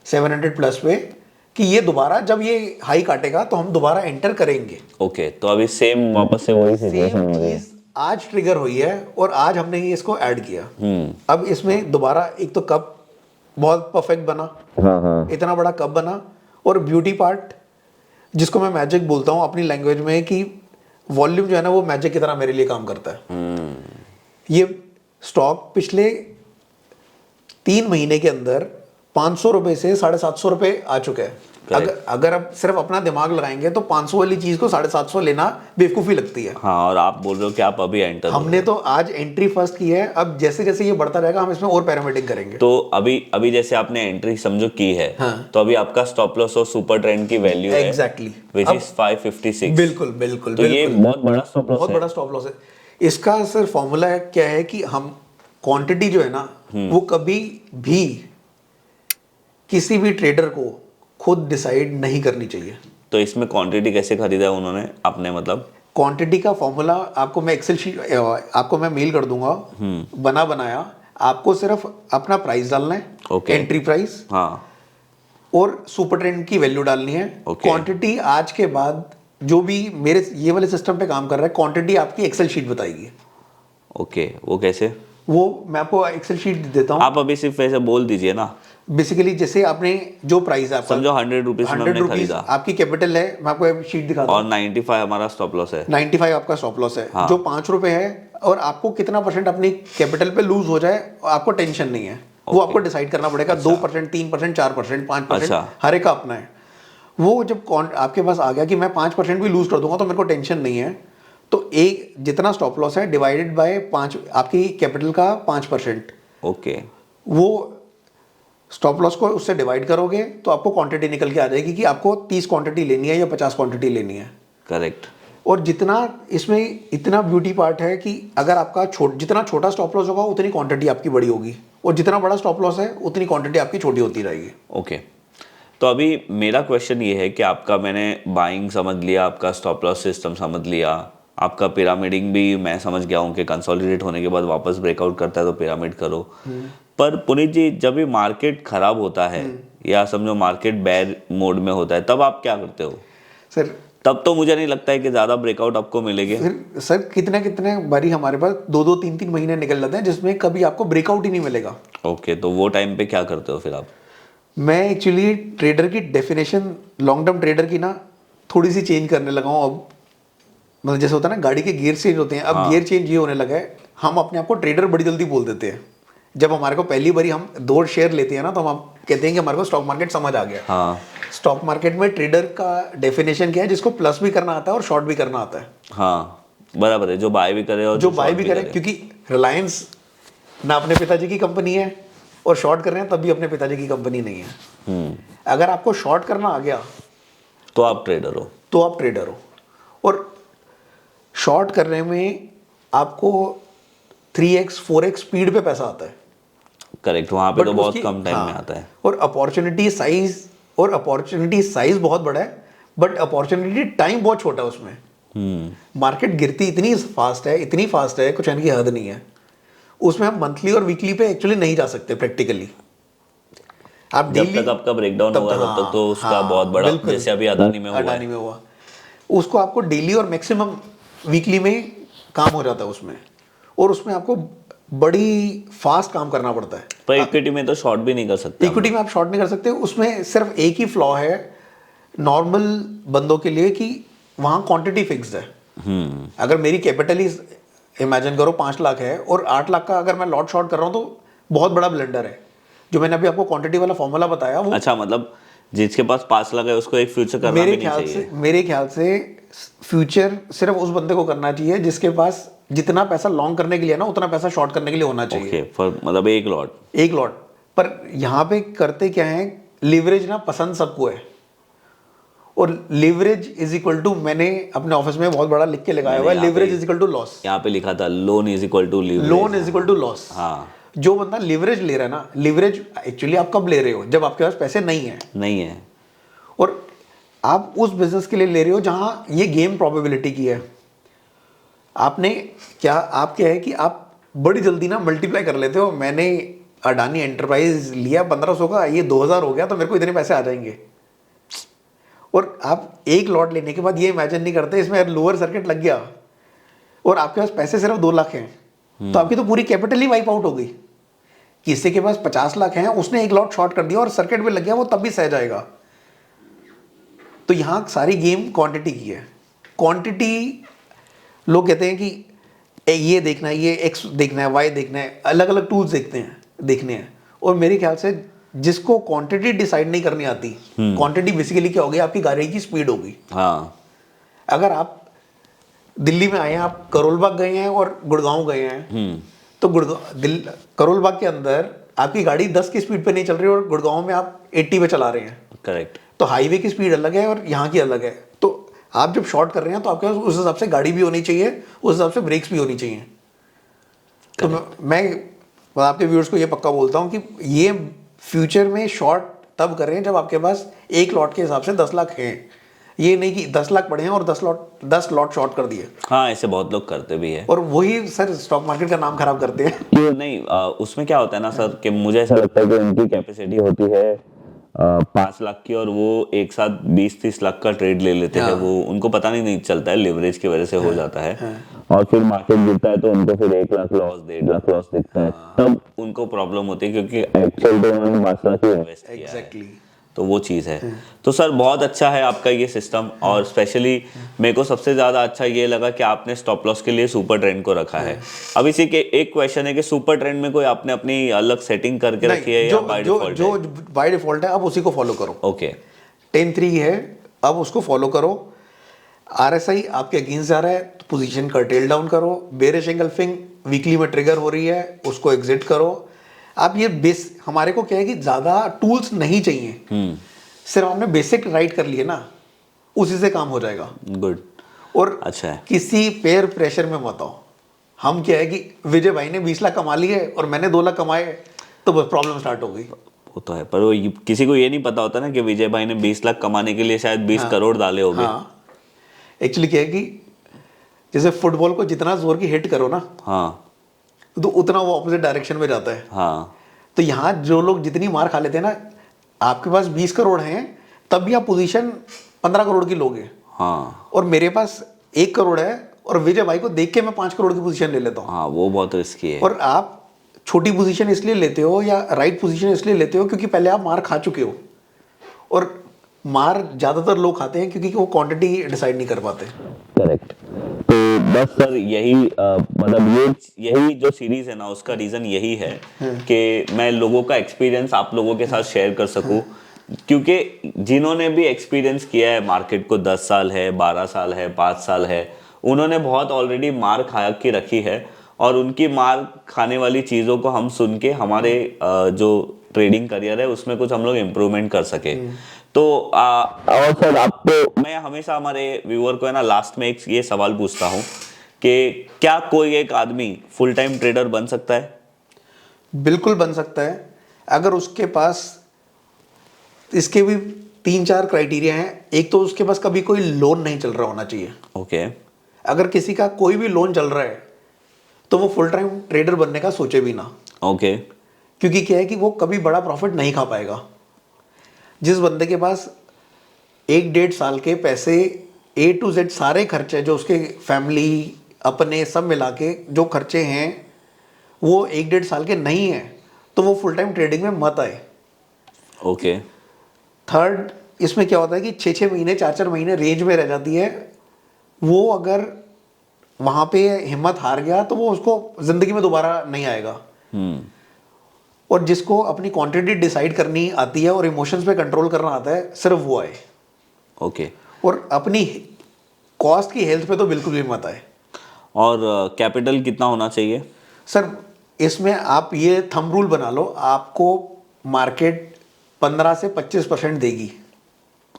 700 प्लस पे, कि ये दोबारा जब ये हाई काटेगा तो हम दोबारा एंटर करेंगे। ओके, तो अभी सेम वापस से वही सिचुएशन हो रही है। आज ट्रिगर हुई है और आज हमने ही इसको ऐड किया। अब इसमें दोबारा एक तो कप बहुत परफेक्ट बना, इतना बड़ा कप बना। और ब्यूटी पार्ट जिसको मैं मैजिक बोलता हूँ अपनी लैंग्वेज में, कि वॉल्यूम जो है ना वो मैजिक की तरह मेरे लिए काम करता है। ये स्टॉक पिछले 3 महीने के अंदर 500 रुपए से 750 रुपए आ चुका है। अगर आप सिर्फ अपना दिमाग लगाएंगे तो 500 वाली चीज को 750 लेना बेवकूफी लगती है। हाँ, और आप बोल रहे हो कि आप अभी एंटर, हमने तो आज एंट्री फर्स्ट की है। अब जैसे जैसे ये बढ़ता रहेगा हम इसमें और पैरामीटिंग करेंगे। तो अभी जैसे आपने एंट्री समझो की है, तो अभी आपका स्टॉप लॉस और सुपर ट्रेंड की वैल्यू है एग्जैक्टली व्हिच इज 556। बिल्कुल बिल्कुल, तो ये बहुत बड़ा स्टॉप लॉस है। बहुत बड़ा स्टॉप लॉस है। इसका सर फॉर्मूला क्या है कि हम क्वांटिटी जो है ना वो कभी भी किसी भी ट्रेडर को खुद डिसाइड नहीं करनी चाहिए। तो इसमें क्वांटिटी कैसे खरीदा है उन्होंने आपने, मतलब क्वांटिटी का फॉर्मूला आपको मैं एक्सेल शीट आपको मैं मेल कर दूंगा, बनाया। आपको सिर्फ अपना प्राइस डालना है, एंट्री प्राइस, हाँ, और सुपर ट्रेंड की वैल्यू डालनी है। क्वांटिटी आज के बाद जो भी मेरे ये वाले सिस्टम पे काम कर रहा है, क्वांटिटी आपकी एक्सेल शीट बताएगी। ओके, वो कैसे? वो मैं आपको एक्सेल शीट देता हूँ। आप अभी सिर्फ ऐसे बोल दीजिए ना। बेसिकली जैसे आपने जो प्राइस है समझो 100 रुपीज में हमने खरीदा, आपकी कैपिटल है, मैं आपको शीट दिखाता हूँ, और 95 हमारा स्टॉप लॉस है। 95 आपका स्टॉप लॉस है। जो 5 रुपए है और आपको कितना परसेंट अपनी कैपिटल पे लूज हो जाए आपको टेंशन नहीं है। वो आपको डिसाइड करना पड़ेगा। 2%, 3%, 4%, 5%, हर एक का अपना है। वो जब आपके पास आ गया कि मैं 5% भी लूज कर दूंगा तो मेरे को टेंशन नहीं है, तो एक जितना स्टॉप लॉस है डिवाइडेड बाय 5 आपकी कैपिटल का 5%। ओके, वो स्टॉप लॉस को उससे डिवाइड करोगे तो आपको क्वांटिटी निकल के आ जाएगी कि आपको 30 क्वांटिटी लेनी है या 50 क्वांटिटी लेनी है। करेक्ट। और जितना इसमें इतना ब्यूटी पार्ट है कि अगर आपका जितना छोटा स्टॉप लॉस होगा उतनी क्वांटिटी आपकी बड़ी होगी, और जितना बड़ा स्टॉप लॉस है उतनी क्वांटिटी आपकी छोटी होती रहेगी। ओके, तो अभी मेरा क्वेश्चन ये है कि आपका मैंने बाइंग समझ लिया, आपका स्टॉप लॉस सिस्टम समझ लिया, आपका पिरामिडिंग भी मैं समझ गया हूँ कि कंसोलिडेट होने के बाद वापस ब्रेकआउट करता है तो पिरामिड करो। पर पुनीत जी, जब भी मार्केट खराब होता है या समझो मार्केट बेयर मोड में होता है, तब आप क्या करते हो? सर तब तो मुझे नहीं लगता है कि ज्यादा ब्रेकआउट आपको मिलेंगे। फिर सर कितने बारी हमारे पास 2-2, 3-3 महीने निकल जाते हैं जिसमें कभी आपको ब्रेकआउट ही नहीं मिलेगा। ओके, तो वो टाइम पे क्या करते हो फिर आप? मैं एक्चुअली ट्रेडर की डेफिनेशन लॉन्ग टर्म ट्रेडर की ना थोड़ी सी चेंज करने लगा हूँ अब। मतलब जैसे होता है ना गाड़ी के गियर चेंज होते हैं, अब गियर चेंज ये होने लगा है, हम अपने आप को ट्रेडर बड़ी जल्दी बोल देते हैं। जब हमारे को पहली बारी हम 2 शेयर लेते हैं ना तो हम कहते हैं कि हमारे को स्टॉक मार्केट समझ आ गया। हाँ, स्टॉक मार्केट में ट्रेडर का डेफिनेशन क्या है? जिसको प्लस भी करना आता है और शॉर्ट भी करना आता है। हाँ, बराबर है, जो बाय भी करे और जो बाय भी करे, क्योंकि रिलायंस ना अपने पिताजी की कंपनी है और शॉर्ट कर रहे हैं तब भी अपने पिताजी की कंपनी नहीं है। अगर आपको शॉर्ट करना आ गया तो आप ट्रेडर हो, और शॉर्ट करने में आपको 3x 4x स्पीड पे पैसा आता है। करेक्ट, वहां पे तो बहुत कम टाइम में आता है। और अपॉर्चुनिटी साइज बहुत बड़ा है, बट अपॉर्चुनिटी टाइम बहुत छोटा है उसमें। मार्केट गिरती इतनी फास्ट है कुछ कहने की हद नहीं है। उसमें हम मंथली और वीकली पे एक्चुअली नहीं जा सकते प्रैक्टिकली। आप जब तक आपका ब्रेकडाउन होगा तब तक तो उसका बहुत बड़ा, जैसे अभी अडानी में हुआ, उसको आपको डेली और मैक्सिमम वीकली में काम हो जाता है उसमें, और उसमें आपको बड़ी फास्ट काम करना पड़ता है। पर इक्विटी में तो शॉर्ट भी नहीं कर सकते। इक्विटी में आप शॉर्ट नहीं कर सकते। उसमें सिर्फ एक ही फ्लॉ है नॉर्मल बंदों के लिए कि वहाँ क्वांटिटी फिक्स्ड है। अगर मेरी कैपिटल ही इमेजिन करो 5 लाख है और 8 लाख का अगर मैं लॉट शॉर्ट कर रहा हूँ तो बहुत बड़ा ब्लेंडर है। जो मैंने अभी आपको क्वांटिटी वाला फॉर्मूला बताया वो अच्छा, मतलब जिसके पास 5 लाख है उसको एक फ्यूचर करना भी नहीं चाहिए। मेरे ख्याल से फ्यूचर सिर्फ उस बंदे को करना चाहिए जिसके पास जितना पैसा लॉन्ग करने के लिए ना उतना पैसा शॉर्ट करने के लिए होना चाहिए। ओके, फॉर मतलब एक लॉट। पर यहाँ पे करते क्या है, लिवरेज ना पसंद सबको है, और लिवरेज इज इक्वल टू, मैंने अपने ऑफिस में बहुत बड़ा लिख के लगाया हुआ है, leverage is equal to loss. यहाँ पे लिखा था loan is equal to loss. हाँ, जो बंदा लिवरेज ले रहा है ना, लिवरेज एक्चुअली आप कब ले रहे हो, जब आपके पास पैसे नहीं है और आप उस बिजनेस के लिए ले रहे हो जहां ये गेम प्रोबेबिलिटी की है। आपने क्या, आप क्या है कि आप बड़ी जल्दी ना मल्टीप्लाई कर लेते हो। मैंने अडानी एंटरप्राइज लिया 1500 का, ये 2000 हो गया तो मेरे को इतने पैसे आ जाएंगे। और आप एक लॉट लेने के बाद ये इमेजिन नहीं करते इसमें लोअर सर्किट लग गया और आपके पास पैसे सिर्फ 2 लाख हैं, तो आपकी तो पूरी कैपिटल ही वाइप आउट हो गई। किसी के पास 50 लाख हैं, उसने एक लॉट शॉर्ट कर दिया और सर्किट में लग गया, वो तब भी सह जाएगा। तो यहाँ सारी गेम क्वांटिटी की है। क्वांटिटी, लोग कहते हैं कि ये देखना है, ये एक्स देखना है, वाई देखना है, अलग अलग टूल्स देखने हैं। और मेरे ख्याल से जिसको क्वांटिटी डिसाइड नहीं करनी आती, क्वांटिटी बेसिकली क्या होगी, आपकी गाड़ी की स्पीड होगी। हाँ, अगर आप दिल्ली में आए हैं, आप करोल बाग गए हैं और गुड़गांव गए हैं, तो करोल बाग के अंदर आपकी गाड़ी 10 की स्पीड पे नहीं चल रही और गुड़गांव में आप 80 पे चला रहे हैं। करेक्ट। तो हाईवे की स्पीड अलग है और यहाँ की अलग है। तो आप जब शॉर्ट कर रहे हैं तो आपके पास उस हिसाब से गाड़ी भी होनी चाहिए, उस हिसाब से ब्रेक्स भी होनी चाहिए। तो मैं आपके व्यूअर्स को ये पक्का बोलता हूँ कि ये फ्यूचर में शॉर्ट तब करें जब आपके पास एक लॉट के हिसाब से 10 लाख हैं। ये नहीं कि 10 लाख पड़े हैं और 10 लॉट शॉर्ट कर दिए। हाँ, ऐसे बहुत लोग करते भी है, और वही सर स्टॉक मार्केट का नाम खराब करते हैं। क्यों नहीं? उसमें क्या होता है ना सर, कि मुझे ऐसा लगता है कि उनकी कैपेसिटी होती है 5 लाख की और वो एक साथ 20-30 लाख का ट्रेड ले लेते हैं। वो उनको पता नहीं चलता है, लिवरेज की वजह से हो जाता है। और फिर मार्केट गिरता है तो उनको फिर 1 लाख लॉस, 1.5 लाख लॉस दिखता है, तब उनको प्रॉब्लम होती है, क्योंकि एक्चुअल तो उन्होंने 5 लाख ही इन्वेस्ट किया है। तो वो चीज़ है। तो सर बहुत अच्छा है आपका ये सिस्टम, और स्पेशली मेरे को सबसे ज़्यादा अच्छा ये लगा कि आपने स्टॉप लॉस के लिए सुपर ट्रेंड को रखा है। अब इसी के एक क्वेश्चन है कि सुपर ट्रेंड में कोई आपने अपनी अलग सेटिंग करके रखी है या बाय डिफॉल्ट? जो बाय डिफॉल्ट है आप उसी को फॉलो करो। ओके, 10-3 है, अब उसको फॉलो करो। RSI आपके अगेंस्ट जा रहा है तो पोजीशन कर्टेल डाउन करो। बेरिश एंगल्फिंग वीकली में ट्रिगर हो रही है, उसको एग्जिट करो। आप ये हमारे को क्या है कि ज्यादा टूल्स नहीं चाहिए, सिर्फ आपने बेसिक राइट कर लिए ना, उसी से काम हो जाएगा। गुड। और अच्छा है, किसी पेयर प्रेशर में मत आओ। हम क्या है कि विजय भाई ने 20 लाख कमा लिए और मैंने 2 लाख कमाए, तो बस प्रॉब्लम स्टार्ट हो गई। वो तो है, पर वो किसी को ये नहीं पता होता ना कि विजय भाई ने 20 लाख कमाने के लिए शायद 20 करोड़ डाले होंगे। हाँ, एक्चुअली क्या है कि जैसे फुटबॉल को जितना जोर की हिट करो ना, हाँ, तो उतना वो ऑपोजिट डायरेक्शन में जाता है। हाँ, तो यहाँ जो लोग जितनी मार खा लेते हैं ना, आपके पास 20 करोड़ हैं तब भी आप पोजीशन 15 करोड़ की लोगे। हाँ, और मेरे पास 1 करोड़ है और विजय भाई को देख के मैं 5 करोड़ की पोजीशन ले लेता हूँ। हाँ, वो बहुत रिस्की है। और आप छोटी पोजीशन इसलिए लेते हो या राइट पोजीशन इसलिए लेते हो क्योंकि पहले आप मार खा चुके हो, और मार ज्यादातर लोग खाते हैं क्योंकि वो क्वांटिटी डिसाइड नहीं कर पाते। करेक्ट। तो बस सर यही मतलब यही जो सीरीज है ना, उसका रीजन यही है कि मैं लोगों का एक्सपीरियंस आप लोगों के साथ शेयर कर सकूं, क्योंकि जिन्होंने भी एक्सपीरियंस किया है मार्केट को, 10 साल है, 12 साल है, 5 साल है, उन्होंने बहुत ऑलरेडी मार खा के रखी है, और उनकी मार खाने वाली चीज़ों को हम सुन के हमारे जो ट्रेडिंग करियर है उसमें कुछ हम लोग इम्प्रूवमेंट कर सके। तो और सर आपको मैं हमेशा हमारे व्यूअर को है ना लास्ट में एक ये सवाल पूछता हूँ कि क्या कोई एक आदमी फुल टाइम ट्रेडर बन सकता है? बिल्कुल बन सकता है, अगर उसके पास इसके भी 3-4 क्राइटेरिया हैं। एक तो उसके पास कभी कोई लोन नहीं चल रहा होना चाहिए। ओके। अगर किसी का कोई भी लोन चल रहा है तो वो फुल टाइम ट्रेडर बनने का सोचे भी ना। ओके। क्योंकि क्या है कि वो कभी बड़ा प्रॉफिट नहीं खा पाएगा। जिस बंदे के पास 1-1.5 साल के पैसे A to Z सारे खर्चे जो उसके फैमिली अपने सब मिला के जो खर्चे हैं वो 1-1.5 साल के नहीं है, तो वो फुल टाइम ट्रेडिंग में मत आए। ओके। थर्ड, इसमें क्या होता है कि 6-6 महीने 4-4 महीने रेंज में रह जाती है। वो अगर वहाँ पे हिम्मत हार गया तो वो उसको ज़िंदगी में दोबारा नहीं आएगा। और जिसको अपनी क्वांटिटी डिसाइड करनी आती है और इमोशंस पे कंट्रोल करना आता है, सिर्फ वो आए। ओके। और अपनी कॉस्ट की हेल्थ पे तो बिल्कुल भी मत आए। और कैपिटल कितना होना चाहिए? सर इसमें आप ये थंब रूल बना लो, आपको मार्केट 15 से 25% देगी।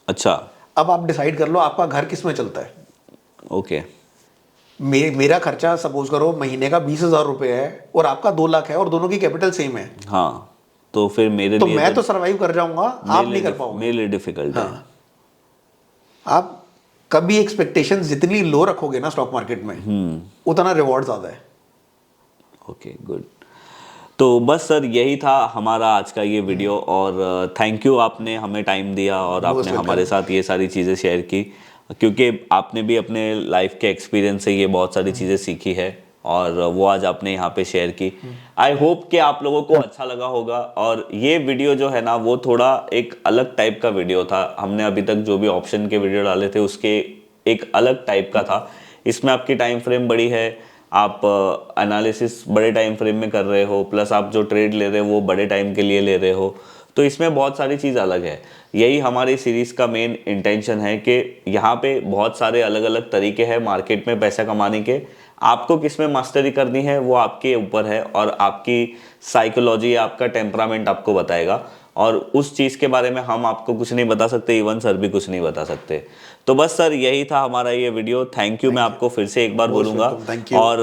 अच्छा। अब आप डिसाइड कर लो आपका घर किस में चलता है। ओके। मेरा खर्चा सपोज करो महीने का 20,000 रुपये है और आपका 2 लाख है और दोनों की कैपिटल सेम है, हाँ, तो फिर मेरे तो लिए मैं तो सरवाइव कर जाऊंगा, आप नहीं कर पाओगे। मेरे लिए डिफिकल्ट है। हाँ, आप कभी एक्सपेक्टेशंस जितनी लो रखोगे ना स्टॉक मार्केट में, उतना रिवॉर्ड ज्यादा है। Okay, good. तो बस सर यही था हमारा आज का ये वीडियो, और थैंक यू, आपने हमें टाइम दिया और आपने हमारे साथ ये सारी चीज़ें शेयर की, क्योंकि आपने भी अपने लाइफ के एक्सपीरियंस से ये बहुत सारी चीज़ें सीखी है और वो आज आपने यहाँ पे शेयर की। आई होप कि आप लोगों को अच्छा लगा होगा। और ये वीडियो जो है ना वो थोड़ा एक अलग टाइप का वीडियो था। हमने अभी तक जो भी ऑप्शन के वीडियो डाले थे उसके एक अलग टाइप का था। इसमें आपकी टाइम फ्रेम बड़ी है, आप एनालिसिस बड़े टाइम फ्रेम में कर रहे हो, प्लस आप जो ट्रेड ले रहे हो वो बड़े टाइम के लिए ले रहे हो, तो इसमें बहुत सारी चीज़ अलग है। यही हमारी सीरीज़ का मेन इंटेंशन है कि यहाँ पे बहुत सारे अलग अलग तरीके हैं मार्केट में पैसा कमाने के। आपको किस में मास्टरी करनी है वो आपके ऊपर है, और आपकी साइकोलॉजी, आपका टेम्परामेंट आपको बताएगा, और उस चीज़ के बारे में हम आपको कुछ नहीं बता सकते, इवन सर भी कुछ नहीं बता सकते। तो बस सर यही था हमारा ये वीडियो। थैंक यू, मैं आपको फिर से एक बार बोलूँगा। और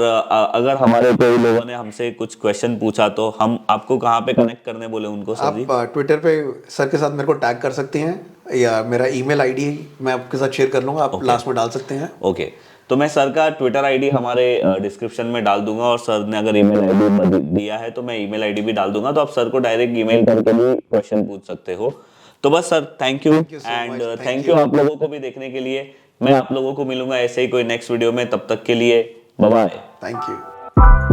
अगर हमारे कोई लोगों ने हमसे कुछ क्वेश्चन पूछा तो हम आपको कहाँ पे कनेक्ट करने बोले उनको सर जी? आप ट्विटर पे सर के साथ मेरे को टैग कर सकते हैं, या मेरा ईमेल आईडी मैं आपके साथ शेयर कर लूँगा, आप लास्ट में डाल सकते हैं। ओके, तो मैं सर का ट्विटर आईडी हमारे डिस्क्रिप्शन में डाल दूंगा, और सर ने अगर ईमेल आईडी दिया है तो मैं ईमेल आईडी भी डाल दूंगा, तो आप सर को डायरेक्ट ईमेल करके भी क्वेश्चन पूछ सकते हो। तो बस sir thank you, and thank you आप लोगों को भी देखने के लिए। मैं आप लोगों को मिलूंगा ऐसे ही कोई नेक्स्ट वीडियो में, तब तक के लिए बाय बाय। Thank you.